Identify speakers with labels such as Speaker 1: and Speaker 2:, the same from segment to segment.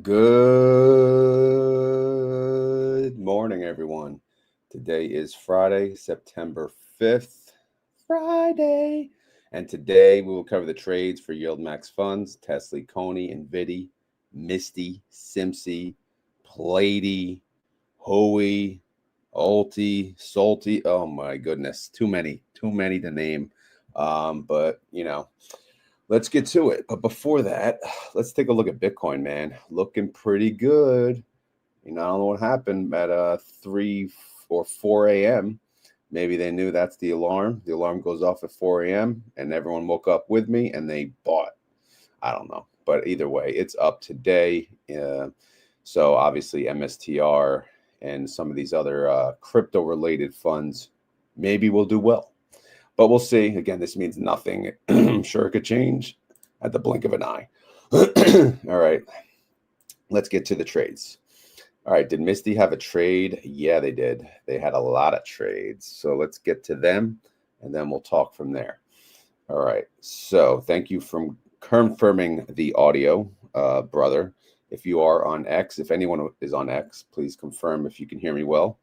Speaker 1: Good morning, everyone. Today is Friday, September 5th. Friday. And today we will cover the trades for YieldMax funds, TSLY, CONY, Nvidia, Misty, Simsy, PLTY, Hoey, ULTI, SLTY. Oh my goodness, too many to name. But let's get to it. But before that, let's take a look at Bitcoin, man. Looking pretty good. I don't know what happened at 3 or 4 a.m. Maybe they knew that's the alarm. The alarm goes off at 4 a.m. and everyone woke up with me and they bought. I don't know. But either way, it's up today. So obviously MSTR and some of these other crypto-related funds maybe will do well. But we'll see. Again, this means nothing. I'm sure it could change at the blink of an eye. All right. Let's get to the trades. All right. Did Misty have a trade? Yeah, they did. They had a lot of trades. So let's get to them, and then we'll talk from there. All right. So thank you for confirming the audio, brother. If you are on X, if anyone is on X, please confirm if you can hear me well.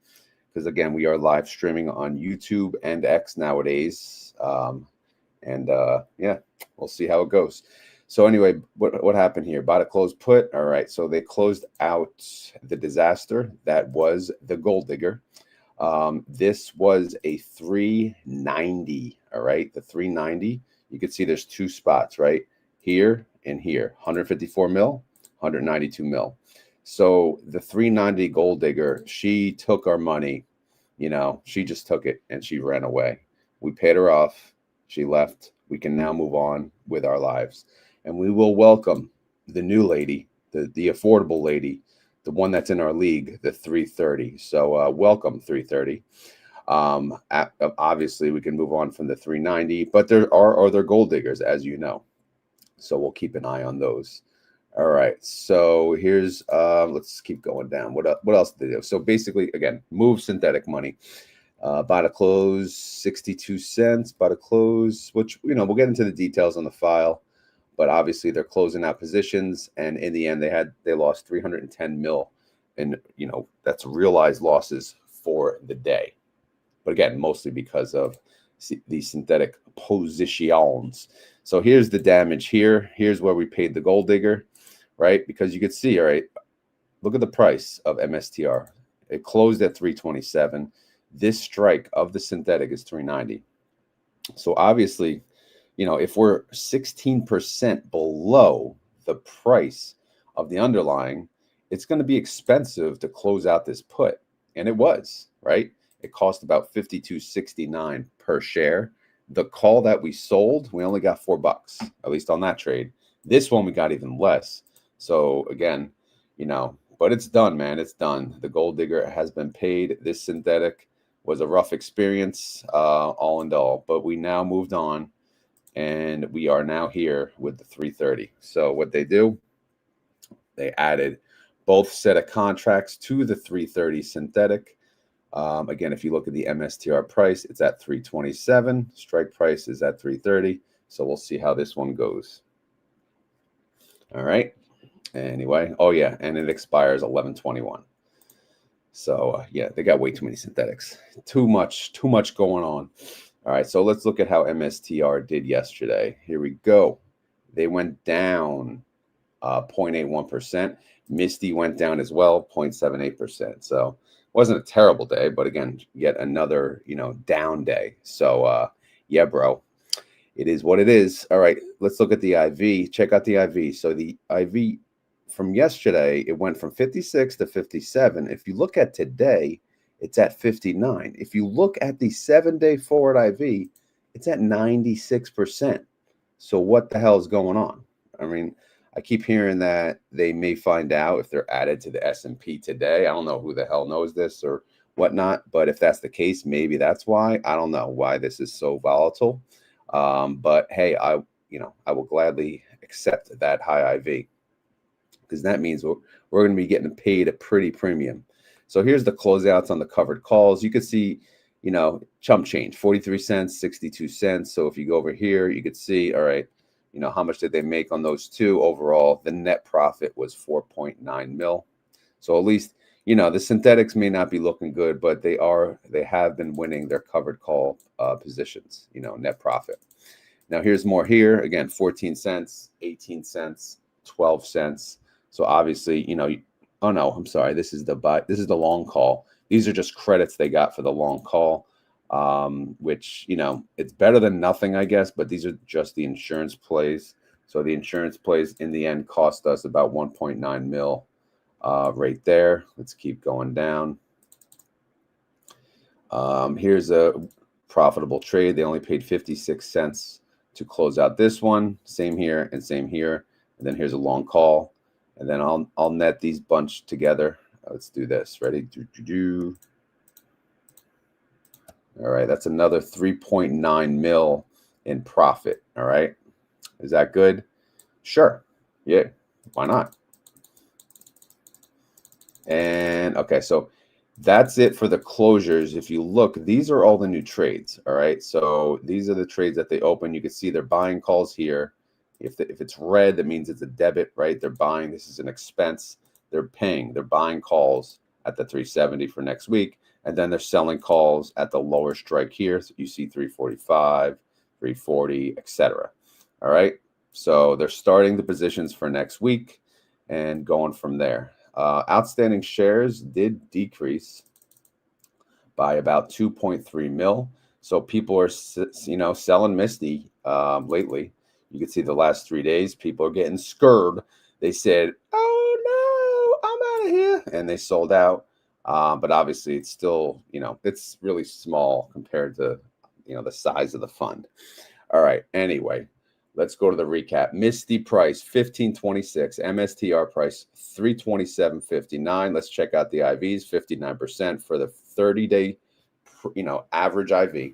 Speaker 1: Because again, we are live streaming on YouTube and X nowadays. Yeah, we'll see how it goes. So anyway, what happened here? Bought a closed put. All right, so they closed out the disaster. That was the gold digger. This was a 390. All right, the 390. You can see there's two spots, right? Here and here, 154 mil, 192 mil. So the 390 gold digger, she took our money, she just took it and she ran away. We paid her off. She left. We can now move on with our lives. And we will welcome the new lady, the affordable lady, the one that's in our league, the 330. So welcome 330. Obviously, we can move on from the 390, but there are other gold diggers, as you know. So we'll keep an eye on those. All right, so here's let's keep going down. What else did they do? So basically, again, move synthetic money. Bought a close 62 cents. Bought a close, which we'll get into the details on the file, but obviously they're closing out positions, and in the end they lost 310 mil, and that's realized losses for the day. But again, mostly because of these synthetic positions. So here's the damage here. Here's where we paid the gold digger. Right? Because you could see, all right, look at the price of MSTR. It closed at 327. This strike of the synthetic is 390. So obviously, if we're 16% below the price of the underlying, it's going to be expensive to close out this put. And it was, right? It cost about $52.69 per share. The call that we sold, we only got $4, at least on that trade. This one we got even less. So again, but it's done, man. It's done. The gold digger has been paid. This synthetic was a rough experience, all in all. But we now moved on, and we are now here with the 330. So what they do, they added both set of contracts to the 330 synthetic. Again, if you look at the MSTR price, it's at 327. Strike price is at 330. So we'll see how this one goes. All right. Anyway, oh yeah, and it expires 11/21. So yeah, they got way too many synthetics. Too much going on. All right, so let's look at how MSTR did yesterday. Here we go. They went down 0.81%. Misty went down as well, 0.78%. So it wasn't a terrible day, but again, yet another down day. So yeah, bro. It is what it is. All right, let's look at the IV. Check out the IV. So the IV from yesterday, it went from 56 to 57. If you look at today, it's at 59. If you look at the 7-day forward IV, it's at 96%. So what the hell is going on? I mean, I keep hearing that they may find out if they're added to the S&P today. I don't know who the hell knows this or whatnot, but if that's the case, maybe that's why. I don't know why this is so volatile. But hey, I will gladly accept that high IV, because that means we're going to be getting paid a pretty premium. So here's the closeouts on the covered calls. You can see, chump change, 43 cents, 62 cents. So if you go over here, you could see, all right, You know, how much did they make on those two overall? The net profit was 4.9 mil. So at least, you know, the synthetics may not be looking good, but they have been winning their covered call positions, you know, net profit. Now here's more here. Again, 14 cents, 18 cents, 12 cents. So obviously, you know, oh no, I'm sorry. This is the long call. These are just credits they got for the long call, which, you know, it's better than nothing, I guess, but these are just the insurance plays. So the insurance plays in the end cost us about 1.9 mil right there. Let's keep going down. Here's a profitable trade. They only paid 56 cents to close out this one. Same here and same here. And then here's a long call. And then I'll net these bunch together. Let's do this. Ready? All right, that's another 3.9 mil in profit. All right. Is that good? Sure. Yeah. Why not? And okay, so that's it for the closures. If you look, these are all the new trades. All right, so these are the trades that they open. You can see they're buying calls here. If it's red, that means it's a debit, right? They're buying. This is an expense. They're paying. They're buying calls at the 370 for next week, and then they're selling calls at the lower strike here. So you see 345, 340, etc. All right, so they're starting the positions for next week and going from there. Outstanding shares did decrease by about 2.3 mil. So people are, you know, selling Misty lately. You can see the last 3 days, people are getting scared. They said, "Oh no, I'm out of here," and they sold out. But obviously, it's still, you know, it's really small compared to, you know, the size of the fund. All right. Anyway, let's go to the recap. Misty price 1526, MSTR price 327.59. Let's check out the IVs. 59% for the 30-day, you know, average IV,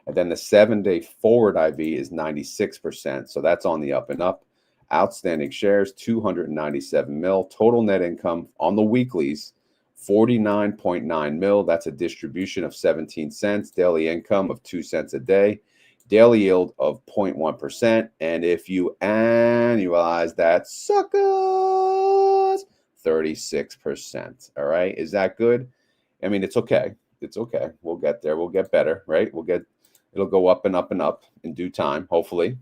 Speaker 1: and then the 7-day forward IV is 96%. So that's on the up and up. Outstanding shares 297 mil. Total net income on the weeklies 49.9 mil. That's a distribution of 17 cents. Daily income of 2 cents a day. Daily yield of 0.1%. And if you annualize that, suckers, 36%. All right. Is that good? I mean, it's okay. It's okay. We'll get there. We'll get better, right? It'll go up and up and up in due time, hopefully.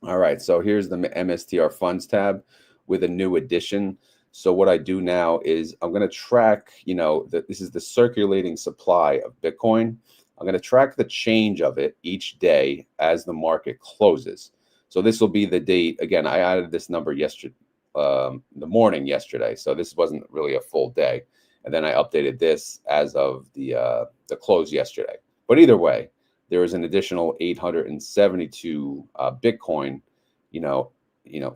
Speaker 1: All right. So here's the MSTR funds tab with a new addition. So what I do now is I'm going to track, you know, this is the circulating supply of Bitcoin. I'm going to track the change of it each day as the market closes. So this will be the date. Again, I added this number yesterday, the morning yesterday. So this wasn't really a full day. And then I updated this as of the close yesterday. But either way, there is an additional 872 Bitcoin, you know,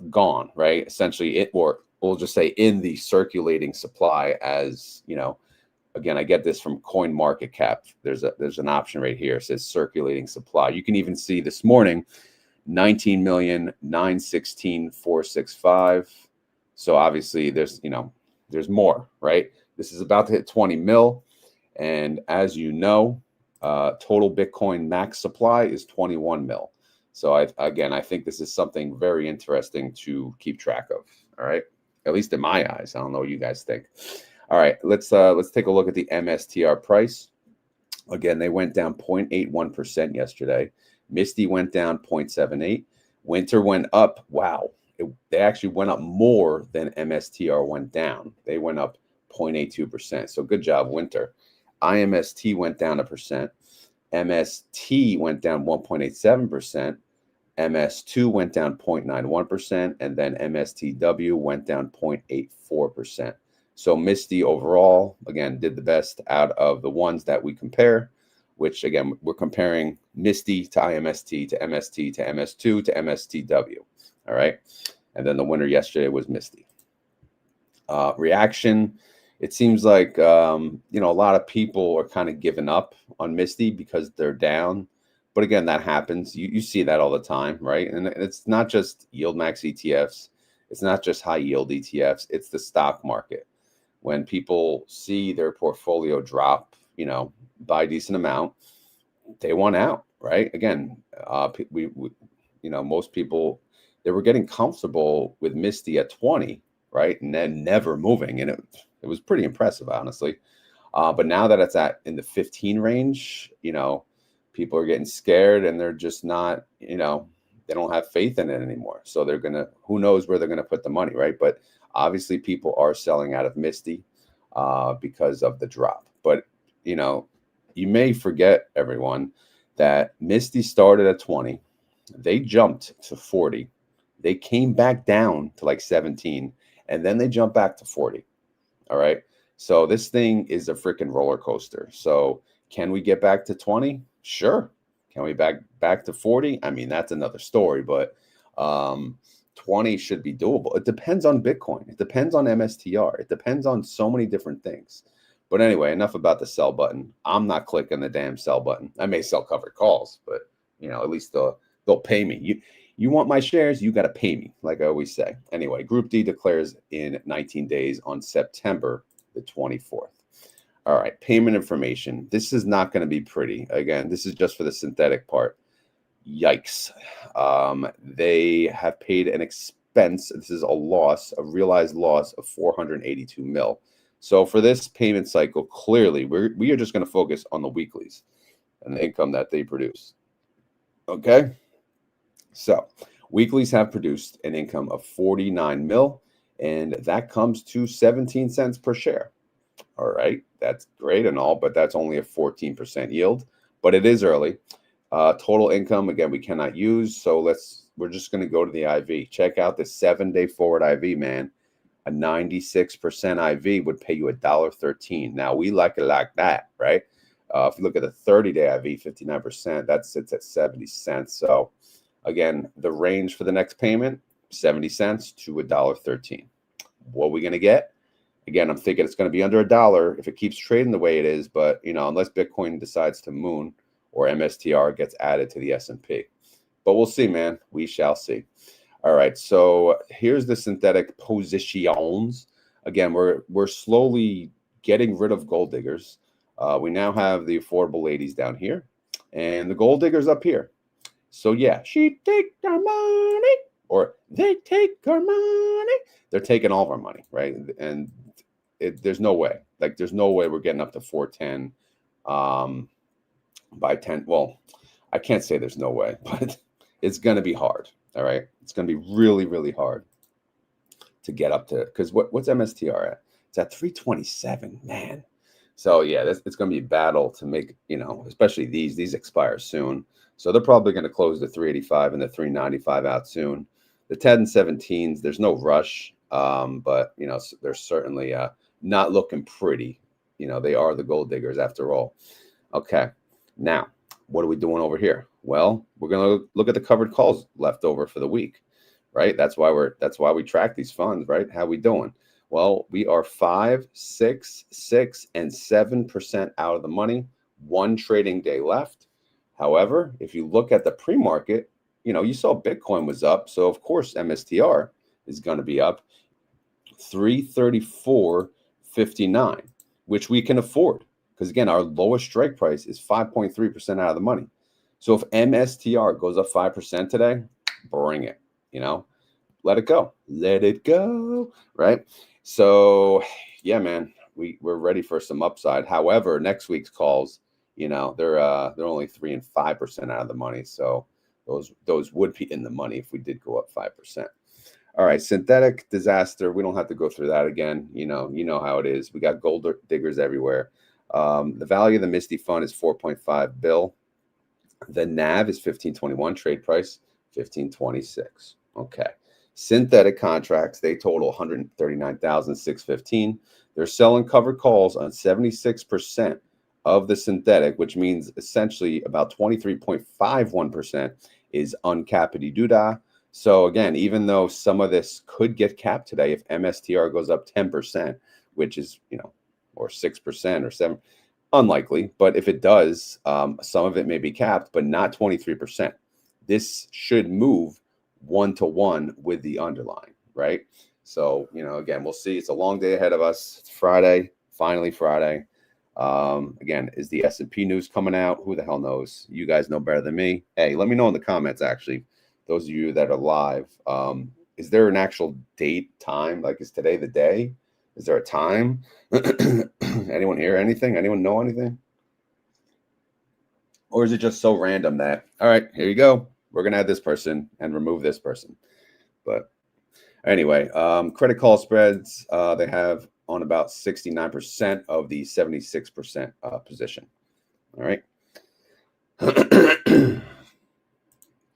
Speaker 1: gone, right? Essentially, or we'll just say in the circulating supply, as you know. Again, I get this from Coin Market Cap. There's an option right here. It says circulating supply. You can even see this morning, 19,916,465. So obviously there's more, right? This is about to hit 20 mil. And as you know, total Bitcoin max supply is 21 mil. So I think this is something very interesting to keep track of. All right. At least in my eyes. I don't know what you guys think. All right, let's take a look at the MSTR price. Again, they went down 0.81% yesterday. Misty went down 0.78. Winter went up. Wow, they actually went up more than MSTR went down. They went up 0.82%. So good job, Winter. IMST went down 1%. MST went down 1.87%. MS2 went down 0.91%, and then MSTW went down 0.84%. So Misty overall, again, did the best out of the ones that we compare, which, again, we're comparing Misty to IMST to MST to MS2 to MSTW. All right. And then the winner yesterday was Misty. Reaction, it seems like, you know, a lot of people are kind of giving up on Misty because they're down. But again, that happens. You see that all the time, right? And it's not just YieldMax ETFs. It's not just high yield ETFs. It's the stock market. When people see their portfolio drop, you know, by a decent amount, they want out, right? Again, you know, most people they were getting comfortable with Misty at 20, right? And then never moving. And it was pretty impressive, honestly. But now that it's in the 15 range, people are getting scared and they're just not, they don't have faith in it anymore. So they're going to, who knows where they're going to put the money, right? But obviously people are selling out of Misty because of the drop. But, you may forget, everyone, that Misty started at 20. They jumped to 40. They came back down to like 17, and then they jumped back to 40. All right. So this thing is a freaking roller coaster. So can we get back to 20? Sure. Can we back to 40? I mean, that's another story, but 20 should be doable. It depends on Bitcoin. It depends on MSTR. It depends on so many different things. But anyway, enough about the sell button. I'm not clicking the damn sell button. I may sell covered calls, but at least they'll pay me. You want my shares, you got to pay me, like I always say. Anyway, Group D declares in 19 days on September the 24th. All right, payment information. This is not going to be pretty. Again, this is just for the synthetic part. Yikes. They have paid an expense. This is a realized loss of 482 mil. So for this payment cycle, clearly, we are just going to focus on the weeklies and the income that they produce. Okay? So weeklies have produced an income of 49 mil, and that comes to 17 cents per share. All right, that's great and all, but that's only a 14% yield. But it is early. Total income, again, we cannot use. So we're just going to go to the IV. Check out the 7-day forward IV, man. A 96% IV would pay you $1.13. Now we like it like that, right? If you look at the 30-day IV, 59%, that sits at 70 cents. So again, the range for the next payment, 70 cents to $1.13. What are we going to get? Again, I'm thinking it's going to be under $1 if it keeps trading the way it is, but unless Bitcoin decides to moon or MSTR gets added to the S&P. But we'll see, man. We shall see. All right, so here's the synthetic positions. Again, we're slowly getting rid of gold diggers. We now have the affordable ladies down here, and the gold diggers up here. So yeah, she take our money, or they take our money. They're taking all of our money, right? And there's no way. Like, there's no way we're getting up to 410 by 10. Well, I can't say there's no way, but it's going to be hard. All right. It's going to be really, really hard to get up to, because what's MSTR at? It's at 327, man. So yeah, it's going to be a battle to make, especially these expire soon. So they're probably going to close the 385 and the 395 out soon. The 10 and 17s, there's no rush, but they're certainly not looking pretty. They are the gold diggers after all. Okay, now what are we doing over here? Well, we're going to look at the covered calls left over for the week, right? That's why we track these funds, right? How we doing? Well, we are 5, 6, 6, and 7% out of the money. One trading day left. However, if you look at the pre-market, you saw Bitcoin was up. So of course, MSTR is going to be up 334.59, which we can afford. Because again, our lowest strike price is 5.3% out of the money. So if MSTR goes up 5% today, bring it, let it go. Let it go, right? So yeah, man, we're ready for some upside. However, next week's calls, they're only 3 and 5% out of the money. So those would be in the money if we did go up 5%. All right, synthetic disaster. We don't have to go through that again. You know how it is. We got gold diggers everywhere. The value of the Misty fund is 4.5 bill. The NAV is 1521. Trade price 1526. Okay. Synthetic contracts, they total 139,615. They're selling covered calls on 76% of the synthetic, which means essentially about 23.51% is uncappity doodah. So again, even though some of this could get capped today, if MSTR goes up 10%, which is, or 6% or 7%, unlikely, but if it does, some of it may be capped, but not 23%. This should move 1-to-1 with the underlying, right? So, again, we'll see. It's a long day ahead of us. It's Friday, finally Friday. Again, is the S&P news coming out? Who the hell knows? You guys know better than me. Hey, let me know in the comments, actually, those of you that are live, is there an actual date, time? Like, is today the day? Is there a time? Anyone hear anything? Anyone know anything? Or is it just so random that, all right, here you go. We're going to add this person and remove this person. But anyway, credit call spreads, they have on about 69% of the 76% position. All right.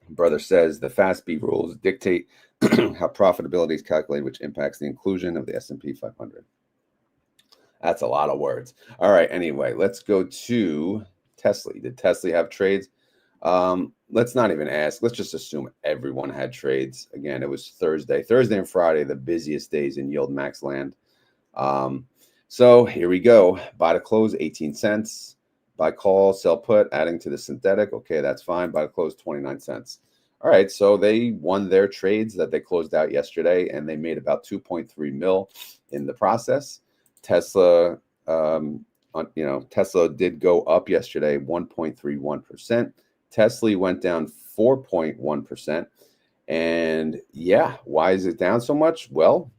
Speaker 1: Brother says the FASB rules dictate how profitability is calculated, which impacts the inclusion of the S&P 500. That's a lot of words. All right. Anyway, let's go to TSLY. Did TSLY have trades? Let's not even ask. Let's just assume everyone had trades. Again, it was Thursday and Friday, the busiest days in YieldMax land. So here we go. Buy to close, 18 cents. Buy call, sell put, adding to the synthetic. Okay, that's fine. Buy to close, 29 cents. All right, so they won their trades that they closed out yesterday, and they made about 2.3 mil in the process. Tesla, Tesla did go up yesterday, 1.31%. TSLY went down 4.1%. And yeah, why is it down so much? Well,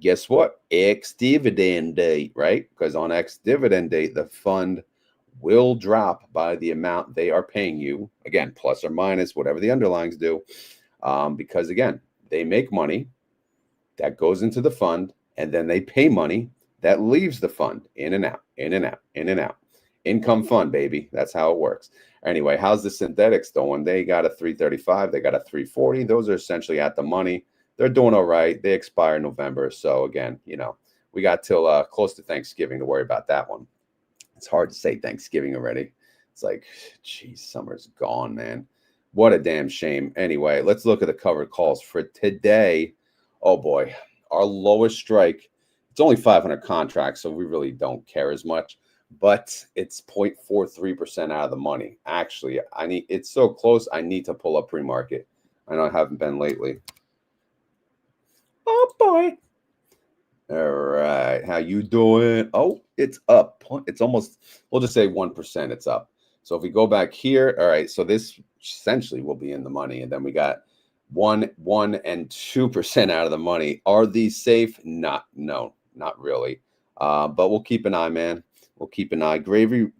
Speaker 1: guess what? Ex-dividend date, right? Because on ex-dividend date, the fund will drop by the amount they are paying you. Again, plus or minus, whatever the underlyings do. Because again, they make money that goes into the fund, and then they pay money that leaves the fund, in and out, in and out, in and out. Income fund, baby. That's how it works. Anyway, how's the synthetics doing? They got a 335. They got a 340. Those are essentially at the money. They're doing all right. They expire in November. So again, we got till close to Thanksgiving to worry about that one. It's hard to say Thanksgiving already. It's like, geez, summer's gone, man. What a damn shame. Anyway, let's look at the covered calls for today. Oh boy, our lowest strike. It's only 500 contracts, so we really don't care as much. But it's 0.43% out of the money. Actually, it's so close. I need to pull up pre-market. I know I haven't been lately. Oh boy. All right, how you doing? Oh, it's up. It's almost, we'll just say 1%. It's up. So if we go back here, all right, so this essentially will be in the money, and then we got 1 and 2% out of the money. Are these safe? No, not really. But we'll keep an eye, man. We'll keep an eye. Gravy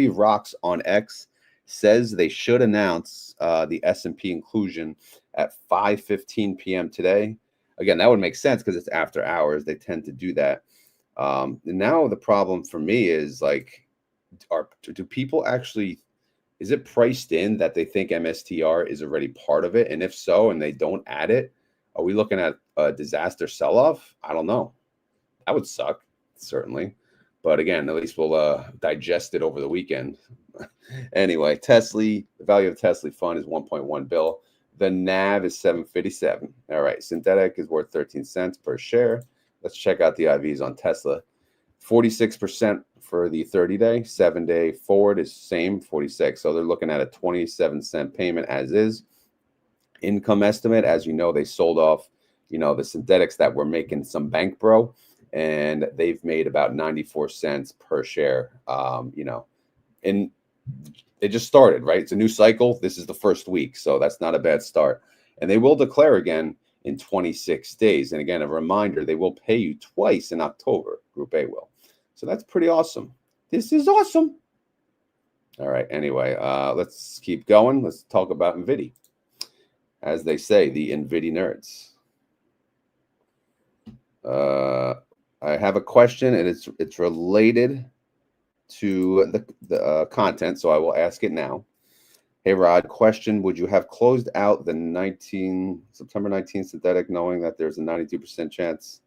Speaker 1: Rocks on X says they should announce the S&P inclusion at 5:15 p.m. today. Again, that would make sense because it's after hours. They tend to do that. And now the problem for me is like, do people actually, is it priced in that they think MSTR is already part of it? And if so, and they don't add it, are we looking at a disaster sell-off? I don't know. That would suck, certainly. But again, at least we'll digest it over the weekend. Anyway, TSLY, the value of the TSLY fund is 1.1 bill. The NAV is 757. All right, synthetic is worth 13 cents per share. Let's check out the IVs on Tesla. 46% for the 30-day, 7-day forward is same, 46. So they're looking at a 27-cent payment as is. Income estimate, as you know, they sold off, the synthetics that were making some bank, bro, and they've made about 94 cents per share. And it just started, right? It's a new cycle. This is the first week, so that's not a bad start. And they will declare again in 26 days. And again, a reminder, they will pay you twice in October. Group A will. So that's pretty awesome. This is awesome. All right. Anyway, let's keep going. Let's talk about Nvidia. As they say, the Nvidia nerds. I have a question, and it's related to the content, so I will ask it now. Hey Rod, question: would you have closed out the September 19th synthetic knowing that there's a 92% chance?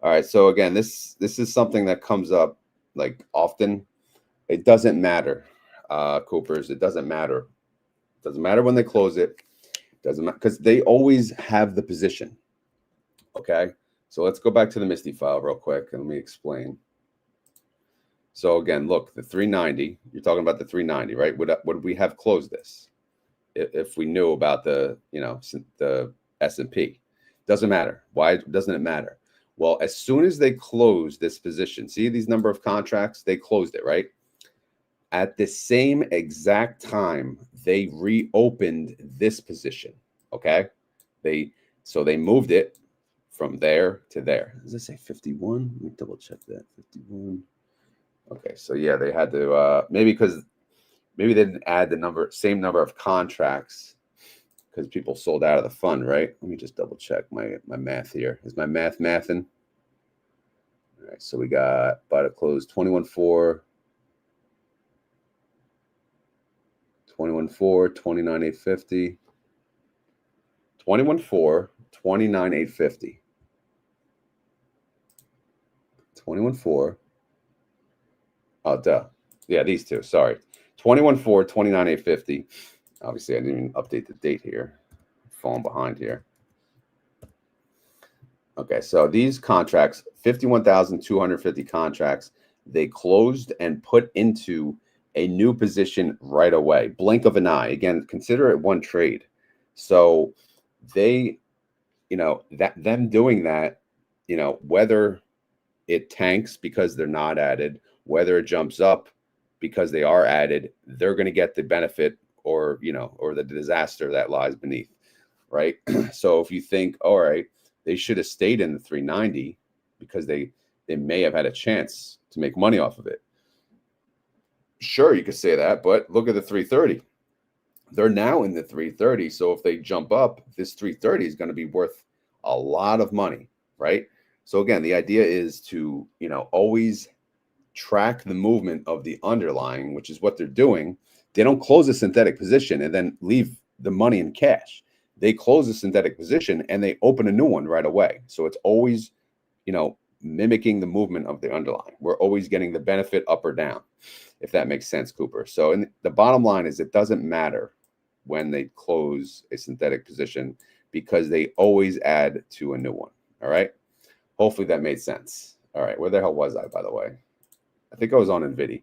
Speaker 1: All right, so again, this is something that comes up like often. It doesn't matter, Coopers. It doesn't matter. It doesn't matter when they close it. It doesn't matter because they always have the position. Okay, so let's go back to the Misty file real quick and let me explain. So again, look, the 390, you're talking about the 390, right? Would we have closed this if we knew about the S&P? Doesn't matter. Why doesn't it matter? Well, as soon as they close this position, see these number of contracts, they closed it, right? At the same exact time, they reopened this position. Okay, so they moved it from there to there. Does it say 51? Let me double check that. 51. Okay, so yeah, they had to maybe they didn't add the same number of contracts because people sold out of the fund, right? Let me just double check my math here. Is my math mathing? All right, so we got by the close 21.4, 21.4, 29,850, 21.4, 29,850, 21.4. Oh, duh. Yeah, these two. Sorry. 21.4, 29,850. Obviously, I didn't even update the date here. I'm falling behind here. Okay, so these contracts, 51,250 contracts, they closed and put into a new position right away. Blink of an eye. Again, consider it one trade. So they, them doing that, whether it tanks because they're not added, whether it jumps up because they are added, they're going to get the benefit or the disaster that lies beneath, right? So if you think, all right, they should have stayed in the 390 because they may have had a chance to make money off of it. Sure, you could say that, but look at the 330. They're now in the 330. So if they jump up, this 330 is going to be worth a lot of money, right? So again, the idea is to, always track the movement of the underlying, which is what they're doing. They don't close a synthetic position and then leave the money in cash. They close a synthetic position and they open a new one right away. So it's always, mimicking the movement of the underlying. We're always getting the benefit up or down, if that makes sense, Cooper. So the bottom line is it doesn't matter when they close a synthetic position because they always add to a new one. All right. Hopefully that made sense. All right. Where the hell was I, by the way? I think I was on Nvidia.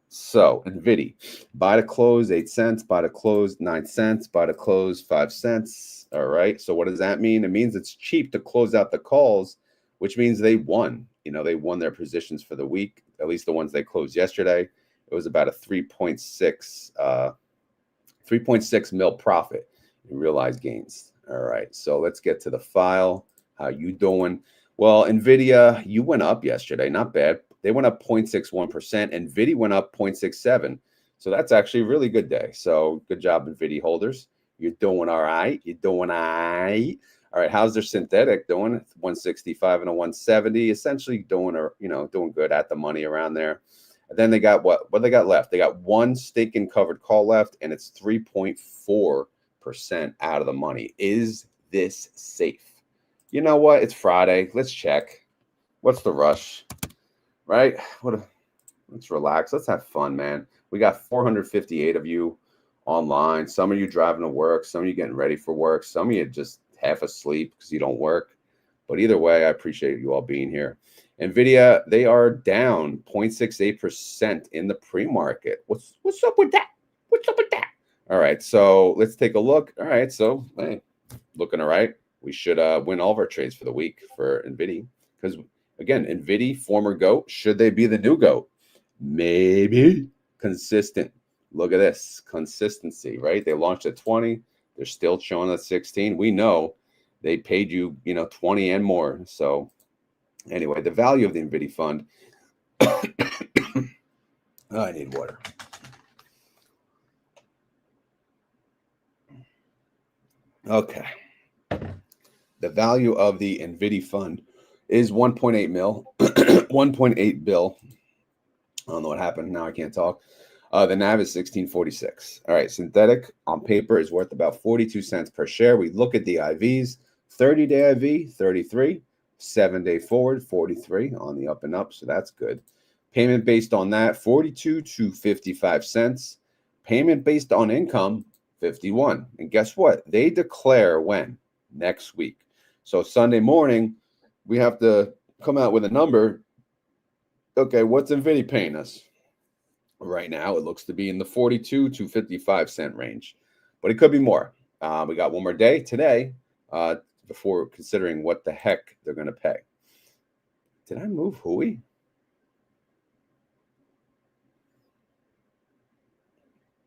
Speaker 1: So Nvidia, buy to close 8 cents, buy to close 9 cents, buy to close 5 cents. All right. So what does that mean? It means it's cheap to close out the calls, which means they won. They won their positions for the week, at least the ones they closed yesterday. It was about a 3.6 mil profit in realized gains. All right. So let's get to the file. How you doing? Well, Nvidia, you went up yesterday. Not bad. They went up 0.61%. Nvidia went up 0.67. So that's actually a really good day. So good job, Nvidia holders. You're doing all right. You're doing all right. All right. How's their synthetic doing? 165 and a 170. Essentially doing good at the money around there. And then they got what they got left? They got one stinking covered call left, and it's 3.4% out of the money. Is this safe? You know what? It's Friday. Let's check. What's the rush? Right? Let's relax. Let's have fun, man. We got 458 of you online. Some of you driving to work. Some of you getting ready for work. Some of you just half asleep because you don't work. But either way, I appreciate you all being here. Nvidia, they are down 0.68% in the pre-market. What's up with that? What's up with that? All right, so let's take a look. All right, so hey, looking all right. We should win all of our trades for the week for Nvidia because, again, Nvidia, former GOAT, should they be the new GOAT? Maybe. Consistent. Look at this. Consistency, right? They launched at 20. They're still showing at 16. We know they paid you, 20 and more. So anyway, the value of the Nvidia fund. Oh, I need water. Okay. The value of the Nvidia fund is 1.8 mil, 1.8 bill. I don't know what happened. Now I can't talk. The NAV is 1646. All right. Synthetic on paper is worth about 42 cents per share. We look at the IVs, 30-day IV, 33, 7-day forward, 43 on the up and up. So that's good. Payment based on that, 42 to 55 cents. Payment based on income, 51. And guess what? They declare when? Next week. So Sunday morning, we have to come out with a number. Okay, what's Nvidia paying us? Right now, it looks to be in the 42 to 55 cent range, but it could be more. We got one more day today before considering what the heck they're going to pay. Did I move Hoey?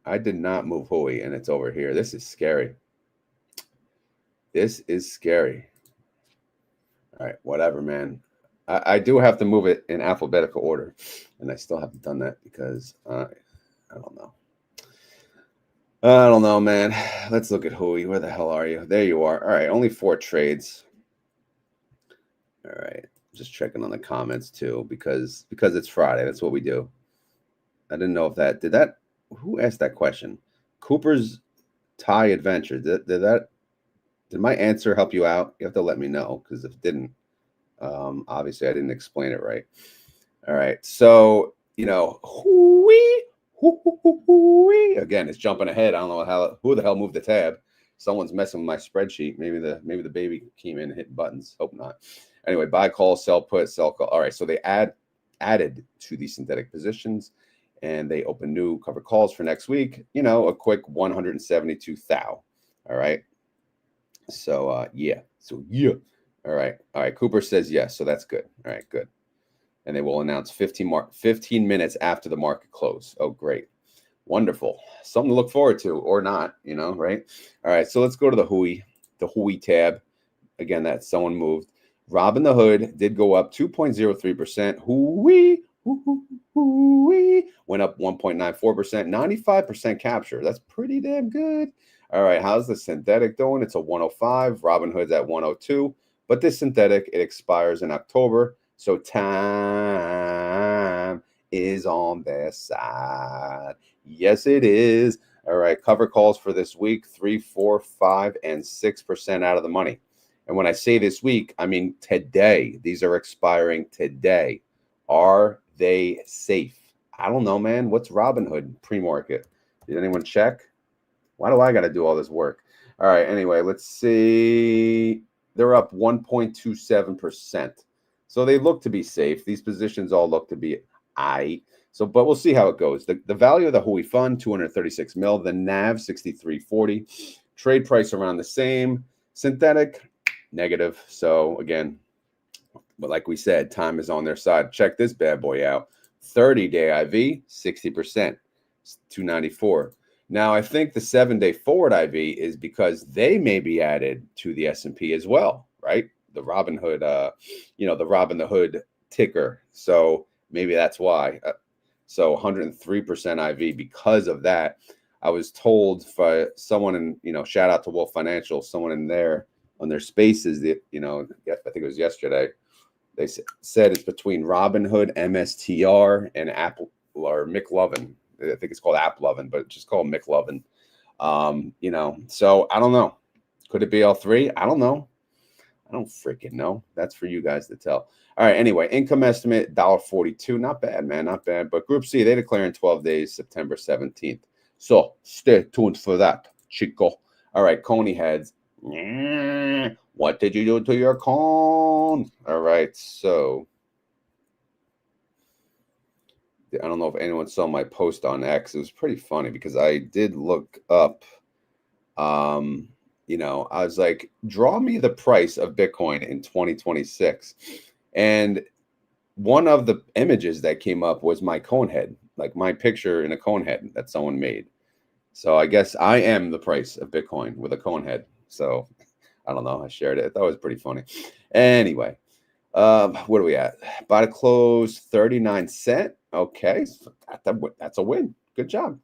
Speaker 1: I did not move Hoey, and it's over here. This is scary. This is scary. All right, whatever, man. I do have to move it in alphabetical order, and I still haven't done that because I don't know. I don't know, man. Let's look at Hoey. Where the hell are you? There you are. All right, only 4 trades. All right, just checking on the comments too because it's Friday. That's what we do. I didn't know if that who asked that question? Cooper's Thai Adventure. Did my answer help you out? You have to let me know because if it didn't, obviously I didn't explain it right. All right, so Hoey, again, it's jumping ahead. I don't know who the hell moved the tab. Someone's messing with my spreadsheet. Maybe the baby came in and hit buttons. Hope not. Anyway, buy call, sell put, sell call. All right, so they added to the synthetic positions, and they open new covered calls for next week. A quick 172 thou. All right. So yeah. All right. Cooper says yes, so that's good. All right, good. And they will announce 15 minutes after the market close. Oh, great. Wonderful. Something to look forward to or not, right? All right, so let's go to the HOOY tab. Again, that someone moved. Robin the Hood did go up 2.03%. HOOY went up 1.94%, 95% capture. That's pretty damn good. All right, how's the synthetic doing? It's a 105. Robinhood's at 102. But this synthetic, it expires in October. So time is on their side. Yes, it is. All right, cover calls for this week, 3, 4, 5, and 6% out of the money. And when I say this week, I mean today. These are expiring today. Are they safe? I don't know, man. What's Robinhood pre-market? Did anyone check? Why do I got to do all this work? All right, anyway, let's see. They're up 1.27%. So they look to be safe. These positions all look to be aight. So, but we'll see how it goes. The value of the HOOY fund, 236 mil. The NAV, 63.40. Trade price around the same. Synthetic, negative. So again, but like we said, time is on their side. Check this bad boy out. 30-day IV, 60%, 294. Now, I think the 7-day forward IV is because they may be added to the S&P as well, right? The Robinhood, the Robin the Hood ticker. So maybe that's why. So 103% IV because of that. I was told by someone in, shout out to Wolf Financial, someone in there on their spaces that, I think it was yesterday. They said it's between Robinhood, MSTR, and Apple or McLovin. I think it's called AppLovin, but just call it McLovin. So I don't know. Could it be all three? I don't know. I don't freaking know. That's for you guys to tell. All right. Anyway, income estimate, $1.42. Not bad, man. Not bad. But Group C, they declare in 12 days, September 17th. So stay tuned for that, Chico. All right. Coney heads. What did you do to your con? All right. So I don't know if anyone saw my post on X. It was pretty funny because I did look up, I was like, draw me the price of Bitcoin in 2026. And one of the images that came up was my cone head, like my picture in a cone head that someone made. So I guess I am the price of Bitcoin with a cone head. So I don't know. I shared it. That was pretty funny. Anyway, where are we at? Buy to close 39 cents. Okay, so that's a win. Good job,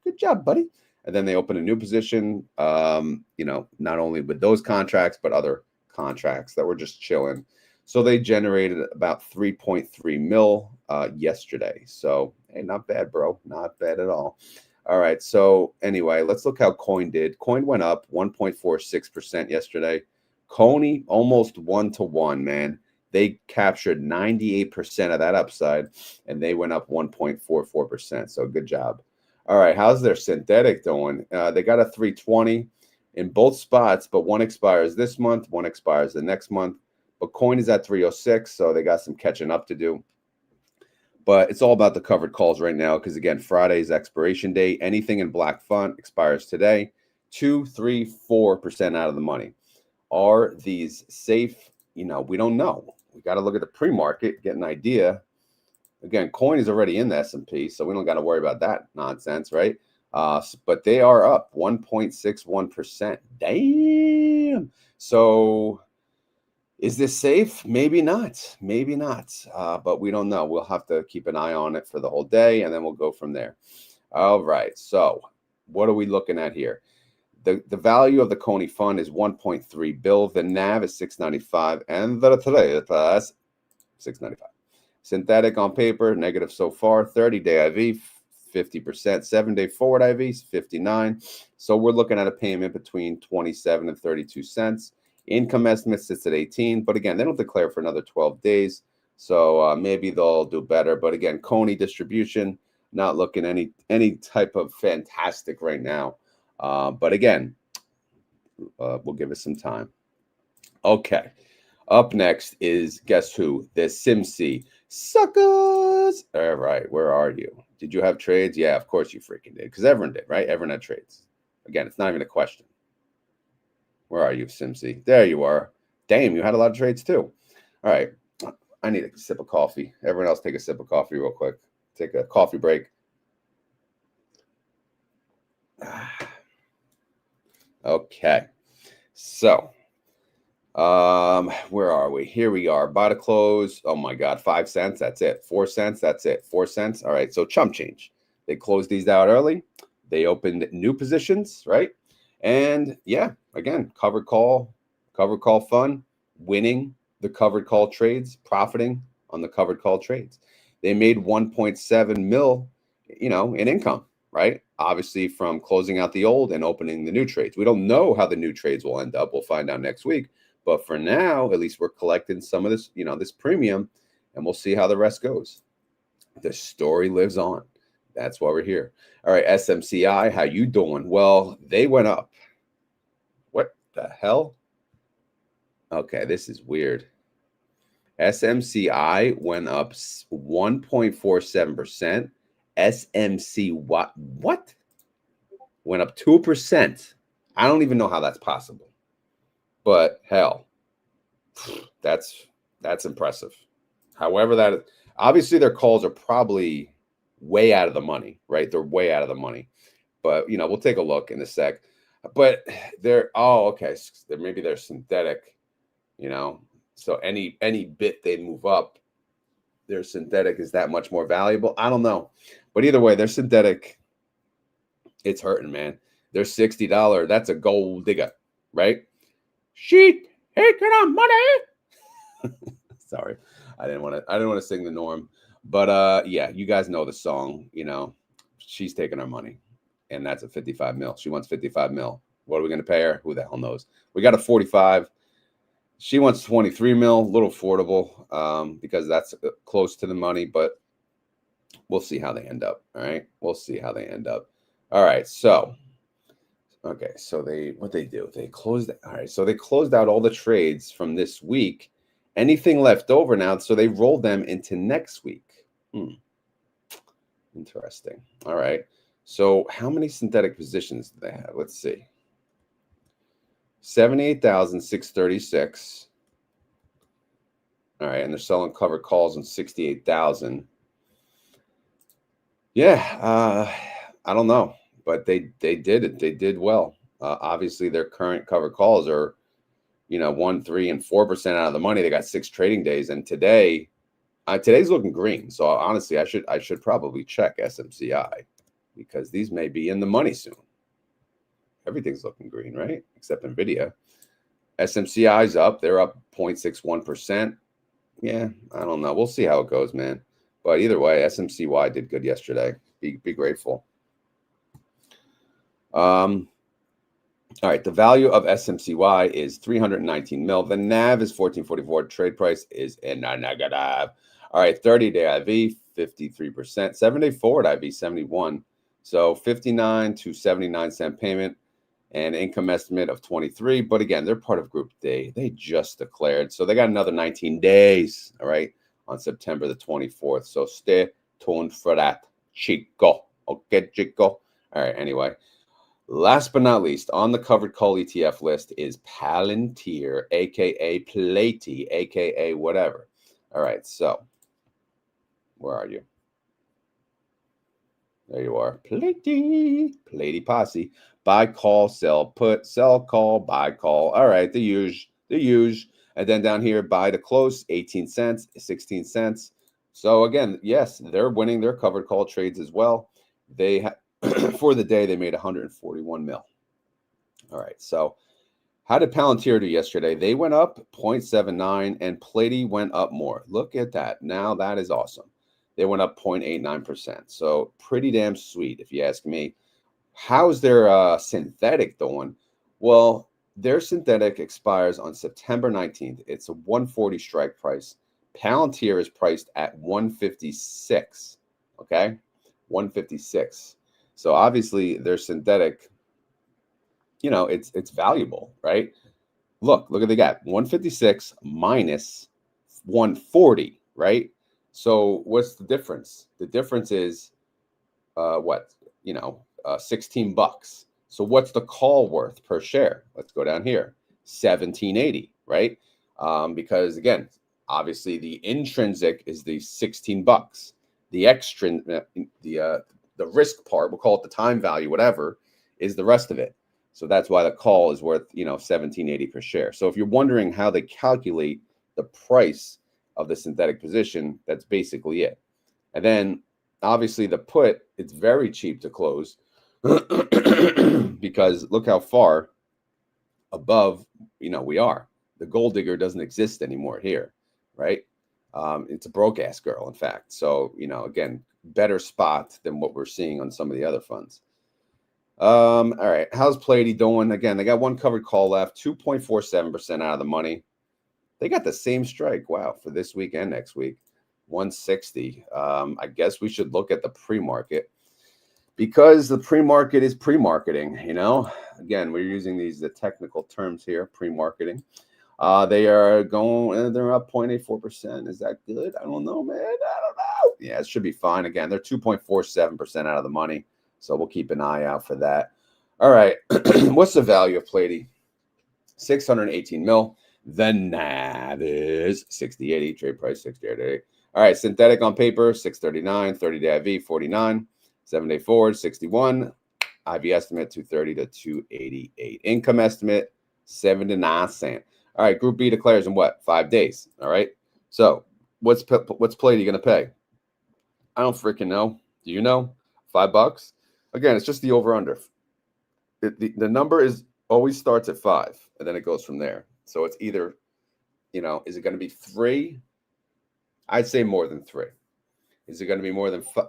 Speaker 1: buddy. And then they open a new position. Not only with those contracts, but other contracts that were just chilling. So they generated about 3.3 mil yesterday. So hey, not bad, bro. Not bad at all. All right. So anyway, let's look how Coin did. Coin went up 1.46% yesterday. Coney almost 1-to-1, man. They captured 98% of that upside, and they went up 1.44%. So good job. All right, how's their synthetic doing? They got a 320 in both spots, but one expires this month, one expires the next month. But Coin is at 306, so they got some catching up to do. But it's all about the covered calls right now because, again, Friday's expiration date. Anything in black font expires today. 2, 3, 4% out of the money. Are these safe? We don't know. We got to look at the pre-market, get an idea. Again, Coin is already in the S&P, so we don't got to worry about that nonsense, right? But they are up 1.61%. Damn. So is this safe? Maybe not. Maybe not. But we don't know. We'll have to keep an eye on it for the whole day, and then we'll go from there. All right. So what are we looking at here? The value of the Coney fund is 1.3 bill. The NAV is 695, and the trade plus 695. Synthetic on paper, negative so far. 30-day IV, 50%. 7-day forward IV, 59. So we're looking at a payment between 27 and 32 cents. Income estimate sits at 18, but again, they don't declare for another 12 days. So maybe they'll do better. But again, Coney distribution, not looking any type of fantastic right now. But again, we'll give it some time. Okay. Up next is, guess who? The Simsy suckers. All right. Where are you? Did you have trades? Yeah, of course you freaking did. Because everyone did, right? Everyone had trades. Again, it's not even a question. Where are you, Simsy? There you are. Damn, you had a lot of trades too. All right. I need a sip of coffee. Everyone else take a sip of coffee real quick. Take a coffee break. Okay. So, where are we? Here we are. Buy to close. Oh my God, 5 cents. That's it. 4 cents. That's it. 4 cents. All right. So chump change. They closed these out early. They opened new positions, right? And yeah, again, covered call fund, winning the covered call trades, profiting on the covered call trades. They made 1.7 mil, in income, right? Obviously from closing out the old and opening the new trades. We don't know how the new trades will end up. We'll find out next week. But for now, at least we're collecting some of this, this premium, and we'll see how the rest goes. The story lives on. That's why we're here. All right, SMCY, how you doing? Well, they went up. What the hell? Okay, this is weird. SMCI went up 1.47%. SMCY, what? Went up 2%. I don't even know how that's possible. But hell, that's impressive. However, that obviously their calls are probably way out of the money, right? They're way out of the money. But we'll take a look in a sec. But okay. Maybe they're synthetic, so any bit they move up, their synthetic is that much more valuable. I don't know. But either way, they're synthetic. It's hurting, man. They're $60. That's a gold digger, right? She taking our money. Sorry, I didn't want to sing the norm, but yeah, you guys know the song. She's taking our money, and that's a 55 mil. She wants 55 mil. What are we going to pay her? Who the hell knows? We got a 45. She wants 23 mil, a little affordable, because that's close to the money, but we'll see how they end up. All right, we'll see how they end up. All right, so. Okay, so what they do? They closed. All right, so they closed out all the trades from this week. Anything left over now, so they rolled them into next week. Interesting. All right. So how many synthetic positions do they have? Let's see. 78,636. All right, and they're selling covered calls on 68,000. Yeah, I don't know. But they did it. They did well. Obviously, their current covered calls are, 1%, 3%, and 4% out of the money. They got 6 trading days, and today's looking green. So honestly, I should probably check SMCI, because these may be in the money soon. Everything's looking green, right? Except Nvidia. SMCI's up. They're up 0.61%. Yeah, I don't know. We'll see how it goes, man. But either way, SMCY did good yesterday. Be grateful. All right, the value of SMCY is 319 mil. The NAV is 1444. Trade price is in a negative. All right, 30-day IV, 53%. 7-day forward IV, 71. So 59 to 79 cent payment, and income estimate of 23. But again, they're part of Group D. They just declared. So they got another 19 days, all right, on September the 24th. So stay tuned for that, chico. Okay, chico. All right, anyway. Last but not least, on the covered call ETF list is Palunteer, a.k.a. PLTY, a.k.a. whatever. All right, so where are you? There you are. PLTY posse. Buy, call, sell, put, sell, call, buy, call. All right, the huge. And then down here, buy to close, 18 cents, 16 cents. So again, yes, they're winning their covered call trades as well. They for the day, they made 141 mil. All right, so how did Palunteer do yesterday? They went up 0.79 and PLTY went up more. Look at that. Now that is awesome. They went up 0.89%. So pretty damn sweet, if you ask me. How's their synthetic doing? Well, their synthetic expires on September 19th. It's a 140 strike price. Palunteer is priced at 156. Okay, 156. So obviously their synthetic, you know, it's valuable, right? Look at the gap. 156 minus 140, right? So what's the difference? The difference is what? 16 bucks. So what's the call worth per share? Let's go down here. 1780, right? Because again, obviously the intrinsic is the 16 bucks. The the risk part, we'll call it the time value, whatever, is the rest of it. So that's why the call is worth, 1780 per share. So if you're wondering how they calculate the price of the synthetic position, that's basically it. And then obviously the put, it's very cheap to close because look how far above, we are. The gold digger doesn't exist anymore here, right? It's a broke ass girl, in fact. So, again, better spot than what we're seeing on some of the other funds. All right. How's PLTY doing? Again, they got one covered call left, 2.47% out of the money. They got the same strike. Wow. For this week and next week, 160. I guess we should look at the pre-market because the pre-market is pre-marketing, Again, we're using the technical terms here, pre-marketing. They are going, they're up 0.84%. Is that good? I don't know, man. I don't know. Yeah, it should be fine. Again, they're 2.47% out of the money. So we'll keep an eye out for that. All right. What's the value of PLTY? 618 mil. The NAV is 6080. Trade price 6080. All right. Synthetic on paper, 639. 30-day IV, 49. 7-day forward, 61. IV estimate, 230 to 288. Income estimate, 79 cents. All right. Group B declares in what? 5 days. All right. So what's PLTY going to pay? I don't freaking know. Do you know? $5? Again, it's just the over-under. The number always starts at 5, and then it goes from there. So it's either, is it going to be 3? I'd say more than 3. Is it going to be more than 5?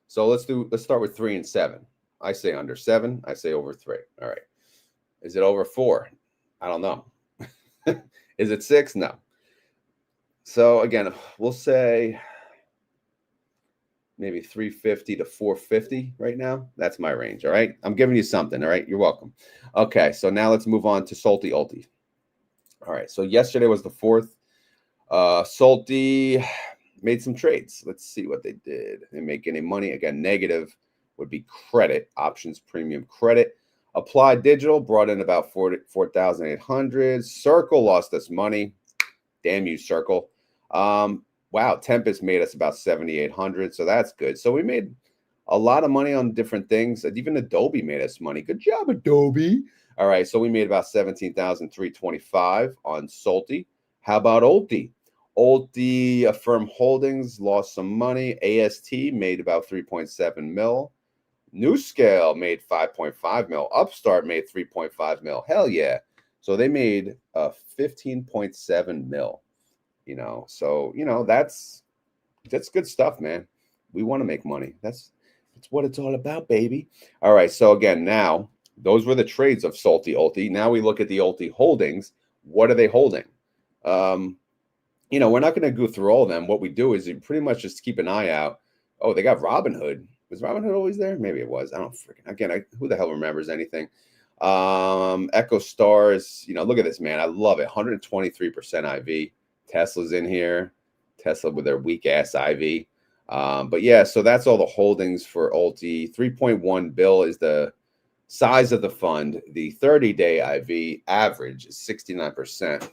Speaker 1: So let's start with 3 and 7. I say under 7. I say over 3. All right. Is it over 4? I don't know. Is it 6? No. So again, we'll say maybe 350 to 450 right now. That's my range. All right. I'm giving you something. All right. You're welcome. Okay. So now let's move on to SLTY, ULTY. All right. So yesterday was the 4th. SLTY made some trades. Let's see what they did. They make any money. Again, negative would be credit, options premium credit. Applied Digital brought in about 4,800. Circle lost us money. Damn you, Circle. Wow, Tempest made us about 7,800, so that's good. So we made a lot of money on different things. Even Adobe made us money. Good job, Adobe. All right, so we made about 17,325 on SLTY. How about ULTY? ULTY Affirm Holdings lost some money. AST made about 3.7 mil. New Scale made 5.5 mil. Upstart made 3.5 mil. Hell yeah. So they made 15.7 mil. So that's good stuff, man. We want to make money. That's what it's all about, baby. All right. So again, now those were the trades of SLTY, ULTY. Now we look at the ULTY holdings. What are they holding? We're not going to go through all of them. What we do is you pretty much just keep an eye out. Oh, they got Robinhood. Was Robinhood always there? Maybe it was. I don't freaking. Again, who the hell remembers anything? Echo Stars. Look at this, man. I love it. 123% IV. Tesla's in here. Tesla with their weak ass IV. But yeah, so that's all the holdings for ULTY. 3.1 bill is the size of the fund. The 30-day IV average is 69%.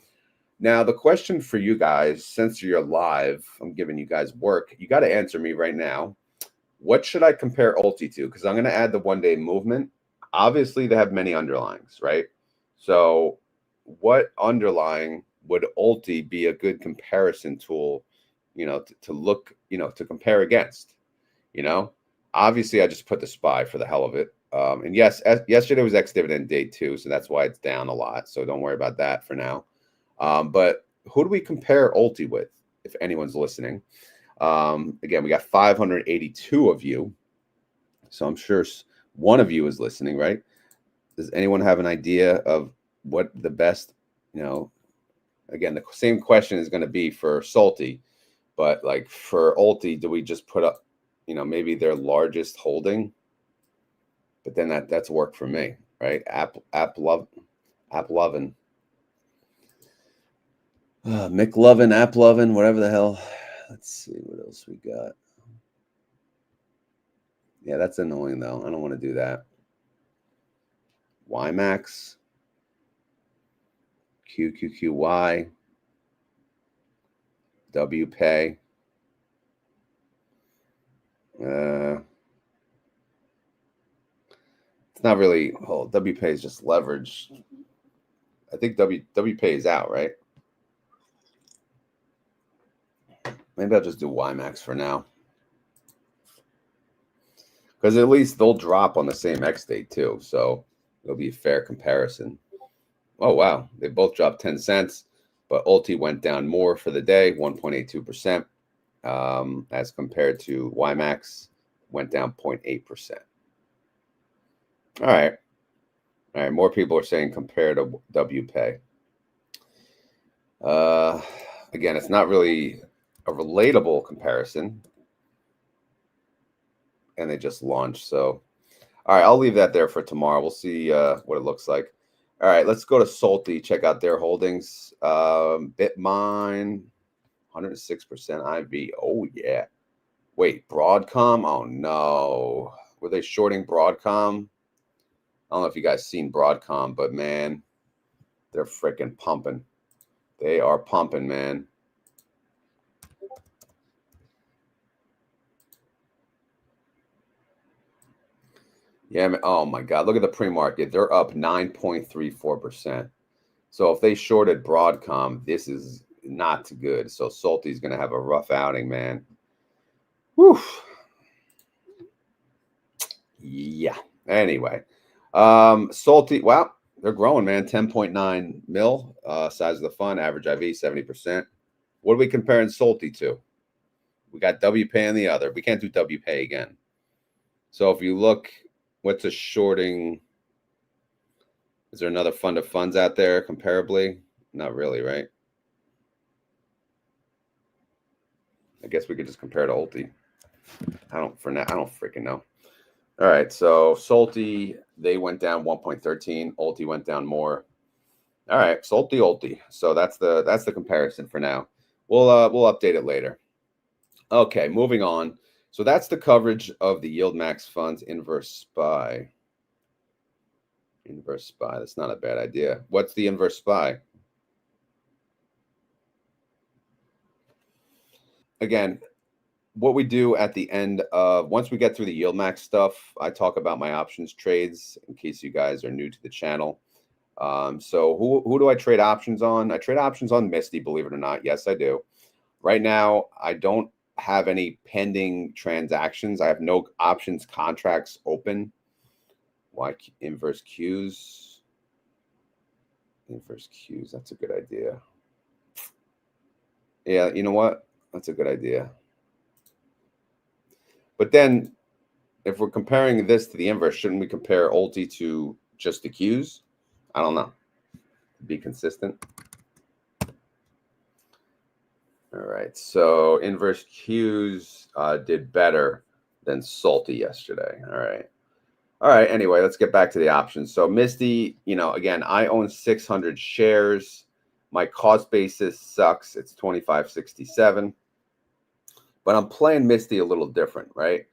Speaker 1: Now, the question for you guys, since you're live, I'm giving you guys work. You got to answer me right now. what should I compare Ulti to? Because I'm going to add the 1-day movement. Obviously, they have many underlyings, right? So what underlying would Ulti be a good comparison tool, to look, to compare against, Obviously, I just put the SPY for the hell of it. And yes, yesterday was ex-dividend day 2, so that's why it's down a lot. So don't worry about that for now. But who do we compare Ulti with, if anyone's listening? Again, we got 582 of you. So I'm sure one of you is listening, right? Does anyone have an idea of what the best, again, the same question is going to be for SLTY, but like for Ulti, do we just put up, maybe their largest holding? But then that's work for me, right? McLovin, AppLovin, whatever the hell. Let's see what else we got. Yeah, that's annoying though. I don't want to do that. YieldMax, QQQY, WPay. It's not really. Oh, WPay is just leverage. I think WPay is out, right? Maybe I'll just do YieldMax for now, because at least they'll drop on the same X date too, so it'll be a fair comparison. Oh wow, they both dropped 10 cents, but Ulti went down more for the day, 1.82%, as compared to YieldMax went down 0.8%. All right. More people are saying compare to WPay. Again, it's not really a relatable comparison, and they just launched. So, all right, I'll leave that there for tomorrow. We'll see what it looks like. All right, let's go to SLTY. Check out their holdings. Bitmine, 106% IV. Oh yeah. Wait, Broadcom? Oh no. Were they shorting Broadcom? I don't know if you guys seen Broadcom, but man, they're freaking pumping. They are pumping, man. Yeah, man. Oh my God. Look at the pre-market. They're up 9.34%. So if they shorted Broadcom, this is not good. So SLTY is going to have a rough outing, man. Whew. Yeah. Anyway, SLTY, wow, they're growing, man. 10.9 mil, size of the fund, average IV 70%. What are we comparing SLTY to? We got WPay on the other. We can't do WPay again. So if you look, what's a shorting? Is there another fund of funds out there comparably? Not really, right? I guess we could just compare to Ulti. I don't freaking know. All right, so SLTY, they went down 1.13. Ulti went down more. All right, Ulti. So that's the comparison for now. We'll update it later. Okay, moving on. So that's the coverage of the YieldMax funds inverse SPY. Inverse SPY. That's not a bad idea. What's the inverse SPY? Again, what we do at the end of, once we get through the YieldMax stuff, I talk about my options trades in case you guys are new to the channel. So who do I trade options on? I trade options on Misty, believe it or not. Yes, I do. Right now, I don't have any pending transactions. I have no options contracts open. Why inverse Qs? Inverse Qs, that's a good idea. Yeah, you know what? That's a good idea. But then if we're comparing this to the inverse, shouldn't we compare Ulti to just the Qs? I don't know. Be consistent. All right. So inverse Qs did better than SLTY yesterday. All right. All right. Anyway, let's get back to the options. So Misty, again, I own 600 shares. My cost basis sucks. It's 25.67. But I'm playing Misty a little different, right?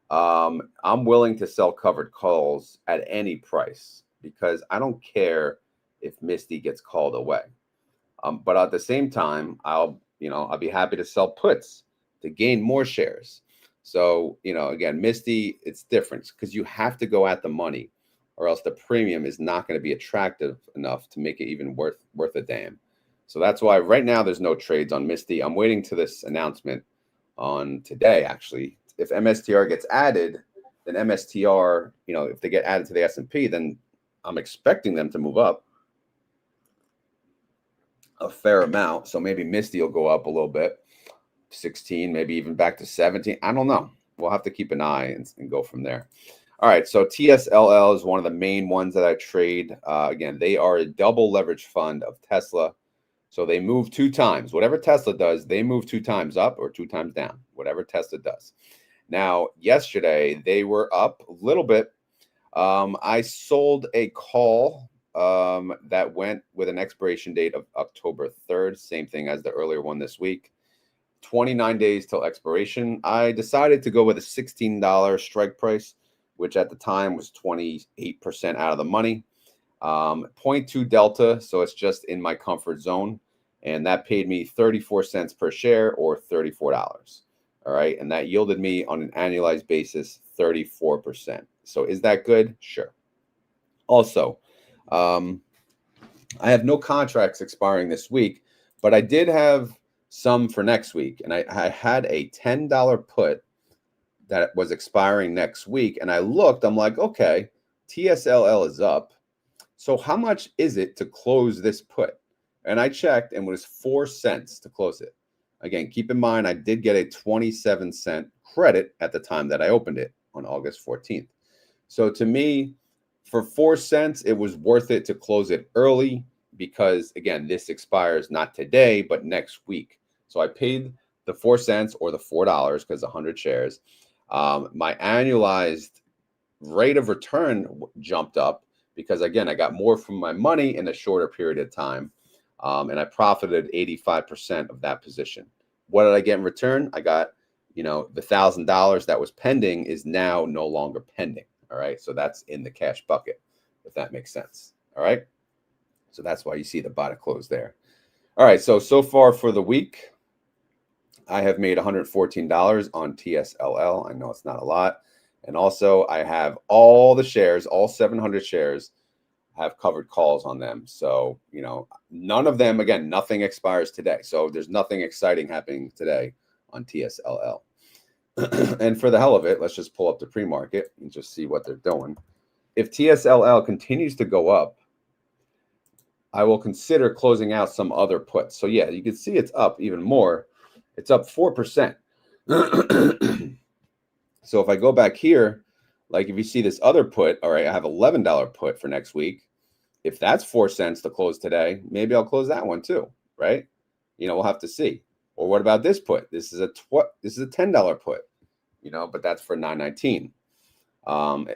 Speaker 1: I'm willing to sell covered calls at any price because I don't care if Misty gets called away. But at the same time, I'll be happy to sell puts to gain more shares. So, again, Misty, it's different because you have to go at the money or else the premium is not going to be attractive enough to make it even worth a damn. So that's why right now there's no trades on Misty. I'm waiting to this announcement on today, actually. If MSTR gets added, then MSTR, if they get added to the S&P, then I'm expecting them to move up a fair amount. So maybe Misty will go up a little bit, 16, maybe even back to 17. I don't know. We'll have to keep an eye and go from there. All right, so TSLL is one of the main ones that I trade. Again, they are a double leverage fund of Tesla. So they move 2 times. Whatever Tesla does, they move 2 times up or 2 times down, whatever Tesla does. Now, yesterday, they were up a little bit. I sold a call that went with an expiration date of October 3rd, same thing as the earlier one this week. 29 days till expiration. I decided to go with a $16 strike price, which at the time was 28% out of the money. 0.2 delta, so it's just in my comfort zone. And that paid me 34 cents per share or $34. All right. And that yielded me on an annualized basis 34%. So is that good? Sure. Also, I have no contracts expiring this week, but I did have some for next week. And I had a $10 put that was expiring next week. And I looked, I'm like, okay, TSLL is up. So how much is it to close this put? And I checked and it was 4 cents to close it. Again, keep in mind, I did get a 27-cent credit at the time that I opened it on August 14th. So to me, for 4 cents, it was worth it to close it early because, again, this expires not today, but next week. So I paid the 4 cents or the $4 because 100 shares. My annualized rate of return jumped up because, again, I got more from my money in a shorter period of time. And I profited 85% of that position. What did I get in return? I got, the $1,000 that was pending is now no longer pending. All right. So that's in the cash bucket, if that makes sense. All right. So that's why you see the bottom close there. All right. So far for the week, I have made $114 on TSLL. I know it's not a lot. And also I have all the shares, all 700 shares have covered calls on them. So, none of them, again, nothing expires today. So there's nothing exciting happening today on TSLL. And for the hell of it, let's just pull up the pre-market and just see what they're doing. If TSLL continues to go up, I will consider closing out some other puts. So yeah, you can see it's up even more. It's up 4%. So if I go back here, like if you see this other put, all right, I have $11 put for next week. If that's 4 cents to close today, maybe I'll close that one too, right? We'll have to see. Or what about this put? This is a $10 put, but that's for $9.19.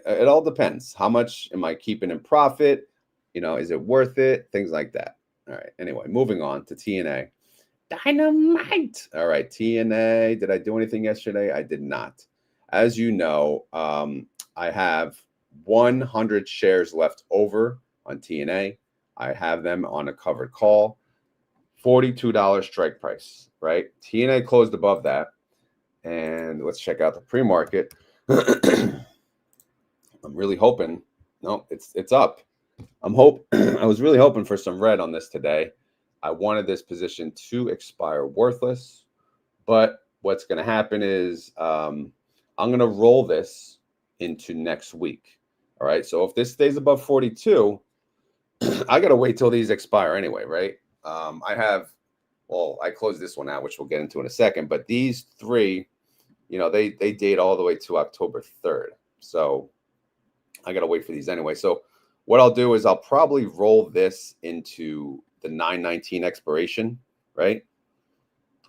Speaker 1: It all depends. How much am I keeping in profit? Is it worth it? Things like that. All right. Anyway, moving on to TNA. Dynamite. All right, TNA. Did I do anything yesterday? I did not. As you know, I have 100 shares left over on TNA. I have them on a covered call. $42 strike price, right? TNA closed above that. And let's check out the pre-market. I'm really hoping. No, it's up. I was really hoping for some red on this today. I wanted this position to expire worthless. But what's going to happen is I'm going to roll this into next week. All right. So if this stays above 42, I got to wait till these expire anyway, right? I closed this one out, which we'll get into in a second. But these three, they date all the way to October 3rd. So I got to wait for these anyway. So what I'll do is I'll probably roll this into the 9/19 expiration, right?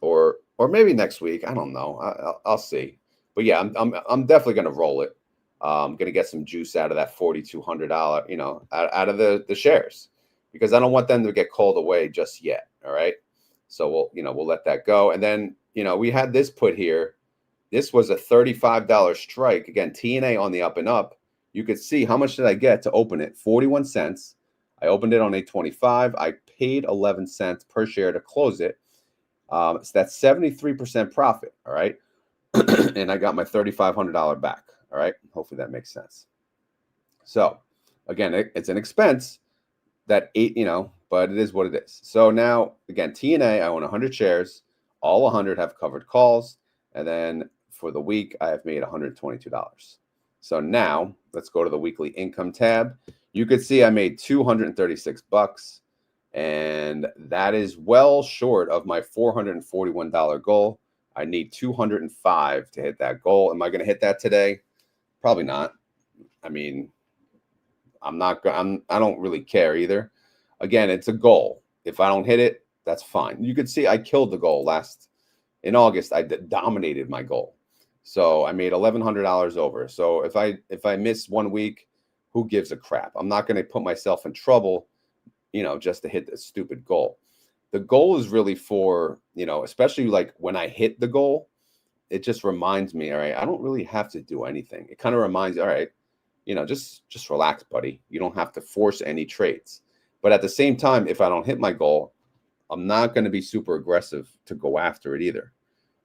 Speaker 1: Or maybe next week. I don't know. I'll see. But yeah, I'm definitely going to roll it. I'm going to get some juice out of that $4,200, out of the shares, because I don't want them to get called away just yet. All right. So we'll let that go. And then, we had this put here. This was a $35 strike. Again, TNA on the up and up. You could see how much did I get to open it? 41 cents. I opened it on 825. I paid 11 cents per share to close it. So that's 73% profit. All right. and I got my $3,500 back. All right. Hopefully that makes sense. So again, it's an expense that but it is what it is. So now again, TNA, I own 100 shares. All 100 have covered calls. And then for the week, I have made $122. So now let's go to the weekly income tab. You could see I made $236, and that is well short of my $441 goal. I need 205 to hit that goal. Am I going to hit that today? Probably not. I mean, I don't really care either. Again, it's a goal. If I don't hit it, that's fine. You could see I killed the goal in August. I dominated my goal. So I made $1,100 over. So if I miss 1 week, who gives a crap? I'm not going to put myself in trouble, just to hit this stupid goal. The goal is really for, especially like when I hit the goal, it just reminds me, all right, I don't really have to do anything. It kind of reminds you, all right, just relax, buddy. You don't have to force any trades. But at the same time, if I don't hit my goal, I'm not going to be super aggressive to go after it either.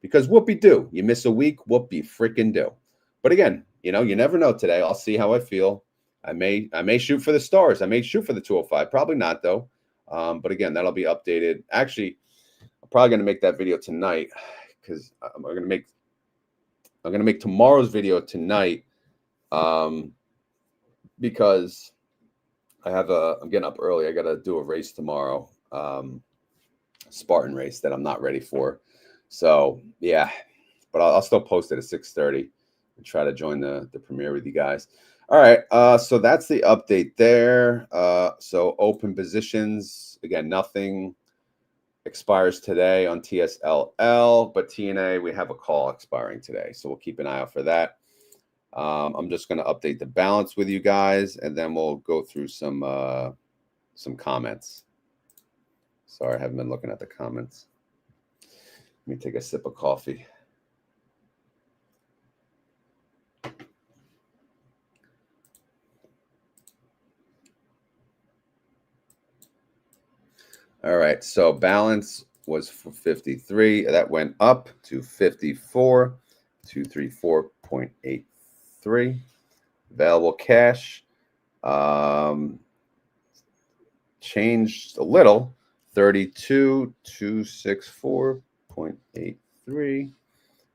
Speaker 1: Because whoopie-do. You miss a week, whoopie freaking do. But again, you never know today. I'll see how I feel. I may shoot for the stars. I may shoot for the 205. Probably not, though. But again, that'll be updated. Actually, I'm probably going to make that video tonight because I'm going to make tomorrow's video tonight because I'm getting up early. I got to do a race tomorrow, Spartan race that I'm not ready for. So yeah, but I'll still post it at 6:30 and try to join the premiere with you guys. All right, so that's the update there. So open positions, again, nothing expires today on TSLL, but TNA, we have a call expiring today. So we'll keep an eye out for that. I'm just going to update the balance with you guys, and then we'll go through some comments. Sorry, I haven't been looking at the comments. Let me take a sip of coffee. All right, so balance was for 53. That went up to 54, 234.83. Available cash changed a little, 32,264.83.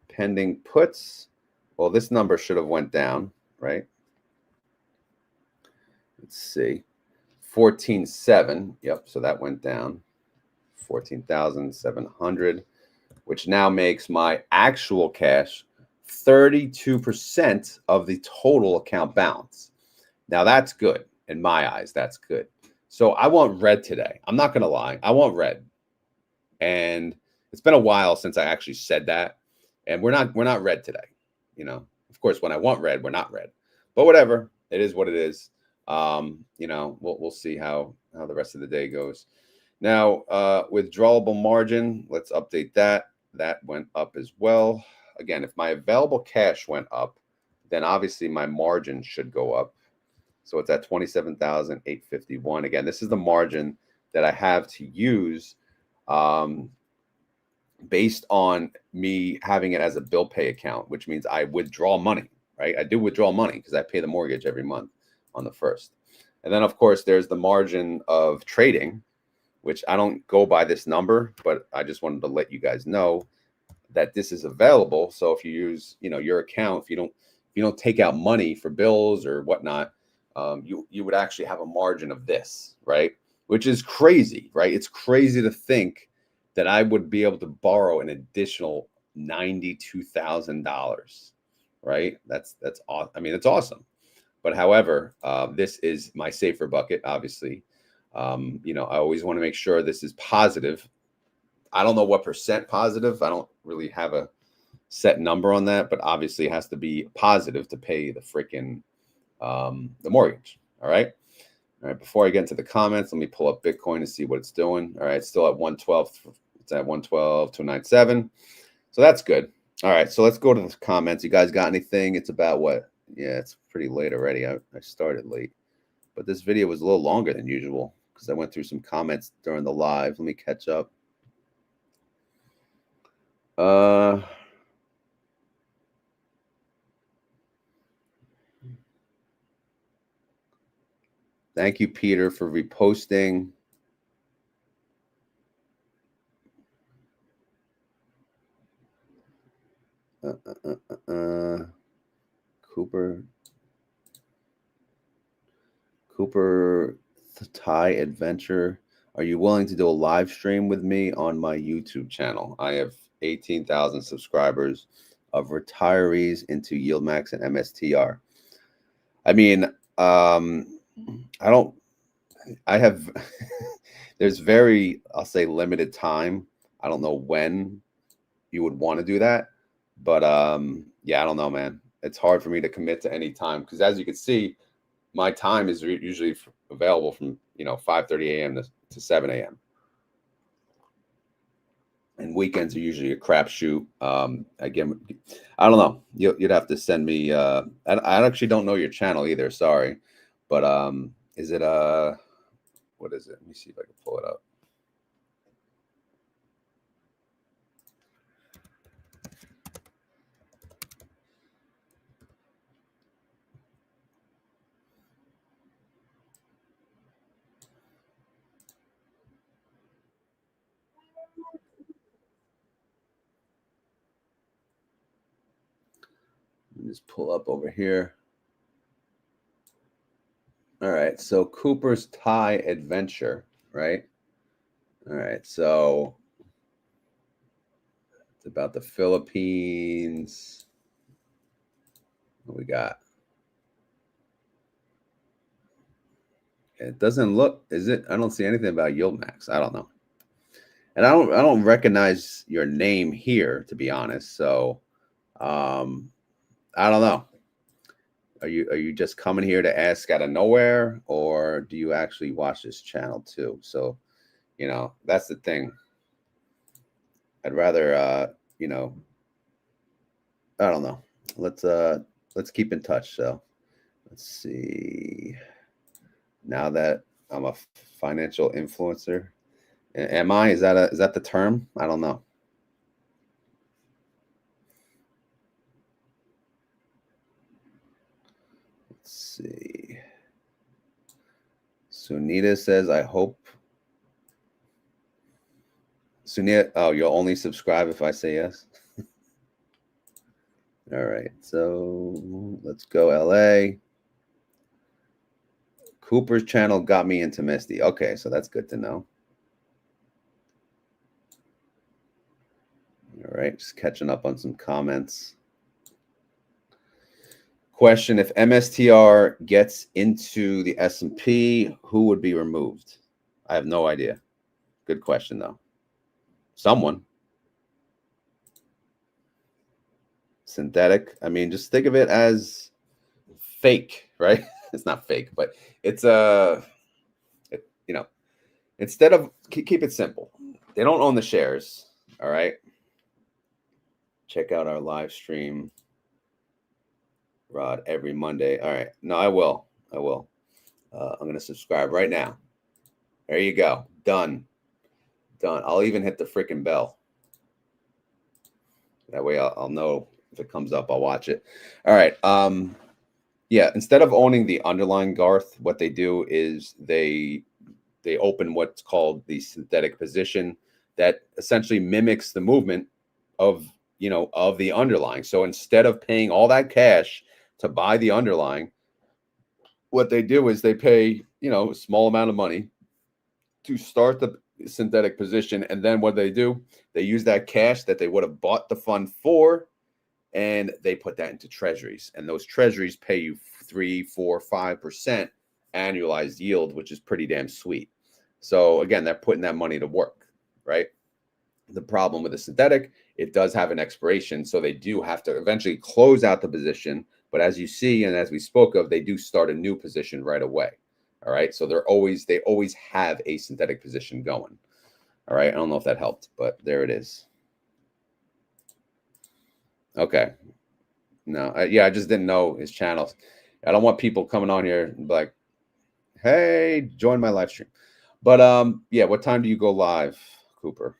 Speaker 1: Pending puts. Well, this number should have went down, right? Let's see. 14.7. Yep, so that went down. 14,700, which now makes my actual cash 32% of the total account balance. Now that's good. In my eyes, that's good. So I want red today. I'm not going to lie. I want red. And it's been a while since I actually said that. And we're not red today. Of course, when I want red, we're not red. But whatever. It is what it is. We'll see how the rest of the day goes. Now, withdrawable margin, let's update that. That went up as well. Again, if my available cash went up, then obviously my margin should go up. So it's at 27,851. Again, this is the margin that I have to use based on me having it as a bill pay account, which means I withdraw money, right? I do withdraw money because I pay the mortgage every month on the 1st. And then, of course, there's the margin of trading, which I don't go by this number, but I just wanted to let you guys know that this is available. So if you use, your account, if you don't take out money for bills or whatnot, you would actually have a margin of this, right? Which is crazy, right? It's crazy to think that I would be able to borrow an additional $92,000, right? That's awesome. I mean, it's awesome. But however, this is my safer bucket, obviously. I always want to make sure this is positive. I don't know what percent positive. I don't really have a set number on that, but obviously it has to be positive to pay the freaking the mortgage. All right. All right. Before I get into the comments, let me pull up Bitcoin to see what it's doing. All right. It's still at 112. It's at 112,297. So that's good. All right. So let's go to the comments. You guys got anything? It's about what? Yeah, it's pretty late already. I started late, but this video was a little longer than usual because I went through some comments during the live. Let me catch up. Thank you, Peter, for reposting. Cooper Thai Adventure. Are you willing to do a live stream with me on my YouTube channel? I have 18,000 subscribers of retirees into YieldMax and MSTR. I mean, I have, there's very, I'll say limited time. I don't know when you would want to do that, but yeah, I don't know, man. It's hard for me to commit to any time because as you can see, my time is usually available from 5:30 a.m. to 7 a.m. and weekends are usually a crapshoot. Again, I don't know. You'd have to send me. I actually don't know your channel either. Sorry, but is it what is it? Let me see if I can pull it up. Let me just pull up over here. All right, so Cooper's Thai Adventure, right? All right, so it's about the Philippines. What we got? It doesn't look, is it? I don't see anything about YieldMax. I don't know. And I don't recognize your name here, to be honest. So I don't know. Are you just coming here to ask out of nowhere, or do you actually watch this channel too? So, that's the thing. I'd rather I don't know. Let's keep in touch. So let's see. Now that I'm a financial influencer, am I? Is that the term? I don't know. Let's see. Sunita says, I hope. Sunita, oh, you'll only subscribe if I say yes. All right, so let's go LA. Cooper's channel got me into Misty. Okay, so that's good to know. All right, just catching up on some comments. Question, if MSTR gets into the S&P, who would be removed? I have no idea. Good question, though. Someone. Synthetic. I mean, just think of it as fake, right? It's not fake, but it's instead of, keep it simple. They don't own the shares, all right? Check out our live stream, Rod, every Monday. All right. No, I will. I'm going to subscribe right now. There you go. Done. I'll even hit the freaking bell. That way I'll know if it comes up, I'll watch it. All right. Yeah, instead of owning the underlying Garth, what they do is they open what's called the synthetic position that essentially mimics the movement of the underlying. So instead of paying all that cash to buy the underlying, what they do is they pay a small amount of money to start the synthetic position, and then what they do, they use that cash that they would have bought the fund for, and they put that into treasuries, and those treasuries pay you 3, 4, 5% annualized yield, which is pretty damn sweet. So again, they're putting that money to work, right? The problem with the synthetic, it does have an expiration, so they do have to eventually close out the position. But as you see, and as we spoke of, they do start a new position right away. All right, so they always have a synthetic position going. All right, I don't know if that helped, but there it is. Okay. No, I just didn't know his channels. I don't want people coming on here and be like, hey, join my live stream. But yeah, what time do you go live, Cooper?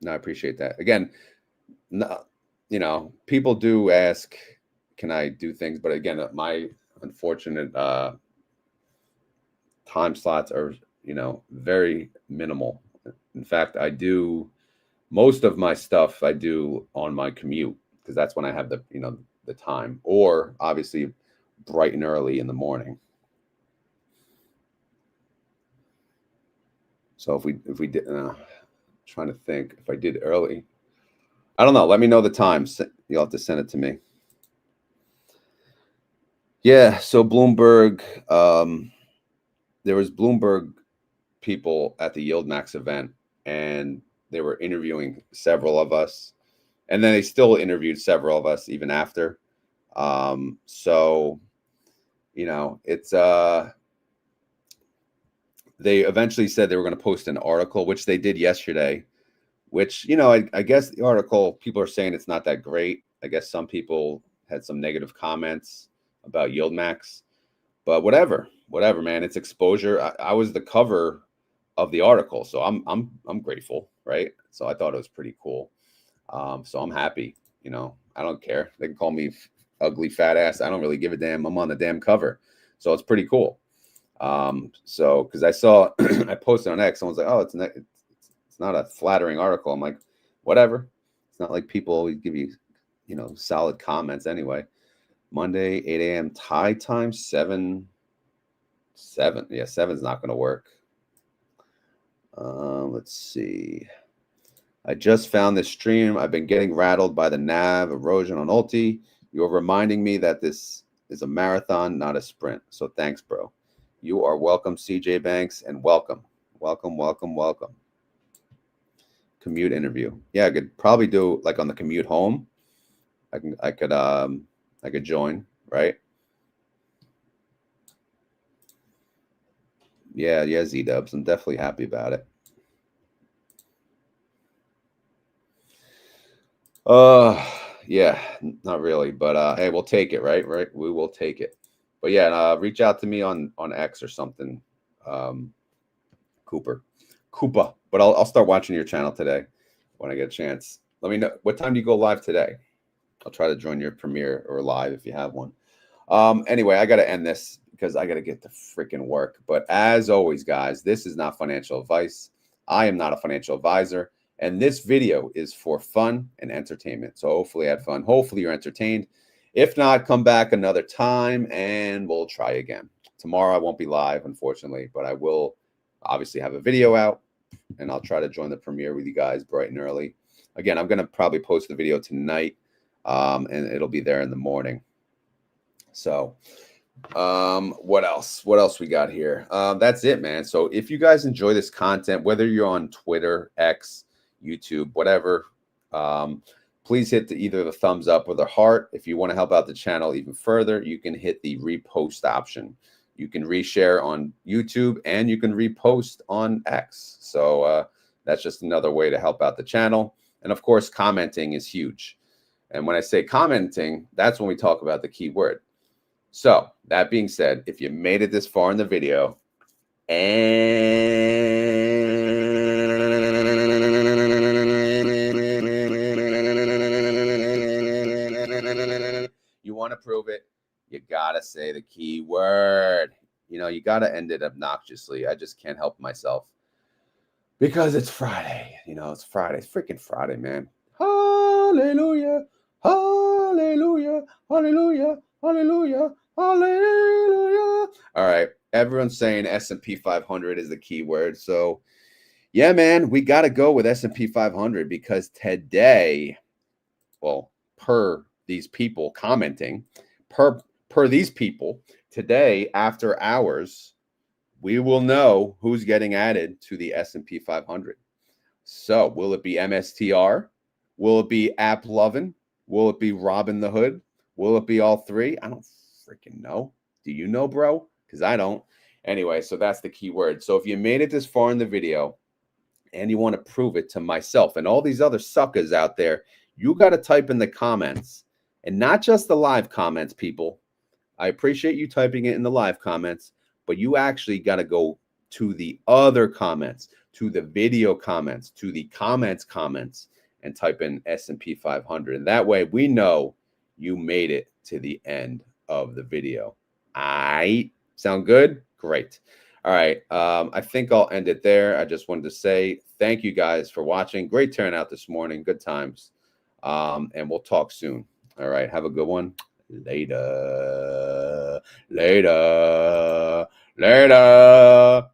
Speaker 1: No, I appreciate that. Again, no, people do ask, do things? But again, my unfortunate time slots are, you know, very minimal. In fact, I do most of my stuff I do on my commute because that's when I have the, you know, the time, or obviously bright and early in the morning. So if we did, trying to think if I did early, I don't know. Let me know the times. You'll have to send it to me. Yeah. So Bloomberg, there was Bloomberg people at the YieldMax event, and they were interviewing several of us, and then they still interviewed several of us even after. So, you know, it's they eventually said they were going to post an article, which they did yesterday, which, you know, I guess the article, people are saying it's not that great. I guess some people had some negative comments about YieldMax, but whatever, man, it's exposure. I was the cover of the article, so I'm grateful, right? So I thought it was pretty cool. So I'm happy, you know. I don't care. They can call me ugly fat ass. I don't really give a damn. I'm on the damn cover, so it's pretty cool. So because I saw I posted on X, someone's like, oh, it's not a flattering article. I'm like, whatever. It's not like people always give you, you know, solid comments anyway. Monday, 8 a.m. Thai time, 7. Yeah, 7's not going to work. Let's see. I just found this stream. I've been getting rattled by the NAV erosion on Ulti. You're reminding me that this is a marathon, not a sprint. So thanks, bro. You are welcome, CJ Banks, and welcome. Commute interview. Yeah, I could probably do like on the commute home. I could join, right? Yeah, Z-Dubs. I'm definitely happy about it. Yeah, not really, but hey, we'll take it, right? We will take it. But yeah, reach out to me on X or something, Cooper. But I'll start watching your channel today when I get a chance. Let me know what time do you go live today. I'll try to join your premiere or live if you have one. Anyway, I got to end this because I got to get to freaking work. But as always, guys, this is not financial advice. I am not a financial advisor. And this video is for fun and entertainment. So hopefully you had fun. Hopefully you're entertained. If not, come back another time and we'll try again. Tomorrow I won't be live, unfortunately, but I will obviously have a video out and I'll try to join the premiere with you guys bright and early. Again, I'm going to probably post the video tonight and it'll be there in the morning. So what else we got here? That's it, man. So if you guys enjoy this content, whether you're on Twitter, X, YouTube, whatever, please hit either the thumbs up or the heart. If you want to help out the channel even further, you can hit the repost option. You can reshare on YouTube and you can repost on X. So that's just another way to help out the channel. And of course, commenting is huge. And when I say commenting, that's when we talk about the keyword. So that being said, if you made it this far in the video and you want to prove it, you got to say the keyword. You know, you got to end it obnoxiously. I just can't help myself because it's Friday. You know, it's Friday. It's freaking Friday, man. Hallelujah. Hallelujah. Hallelujah. Hallelujah. Hallelujah. All right. Everyone's saying S&P 500 is the keyword. So, yeah, man, we got to go with S&P 500 because today, well, per these people commenting, per these people, today after hours, we will know who's getting added to the S&P 500. So, will it be MSTR? Will it be App Lovin'? Will it be Robin the Hood? Will it be all three? I don't freaking know. Do you know, bro? Because I don't. Anyway, so that's the key word. So if you made it this far in the video and you want to prove it to myself and all these other suckers out there, you got to type in the comments, and not just the live comments, people. I appreciate you typing it in the live comments, but you actually got to go to the other comments, to the video comments, to the comments, and type in S&P 500. And that way we know you made it to the end of the video. All right. Sound good? Great. All right. I think I'll end it there. I just wanted to say thank you guys for watching. Great turnout this morning. Good times. And we'll talk soon. All right. Have a good one. Later. Later. Later.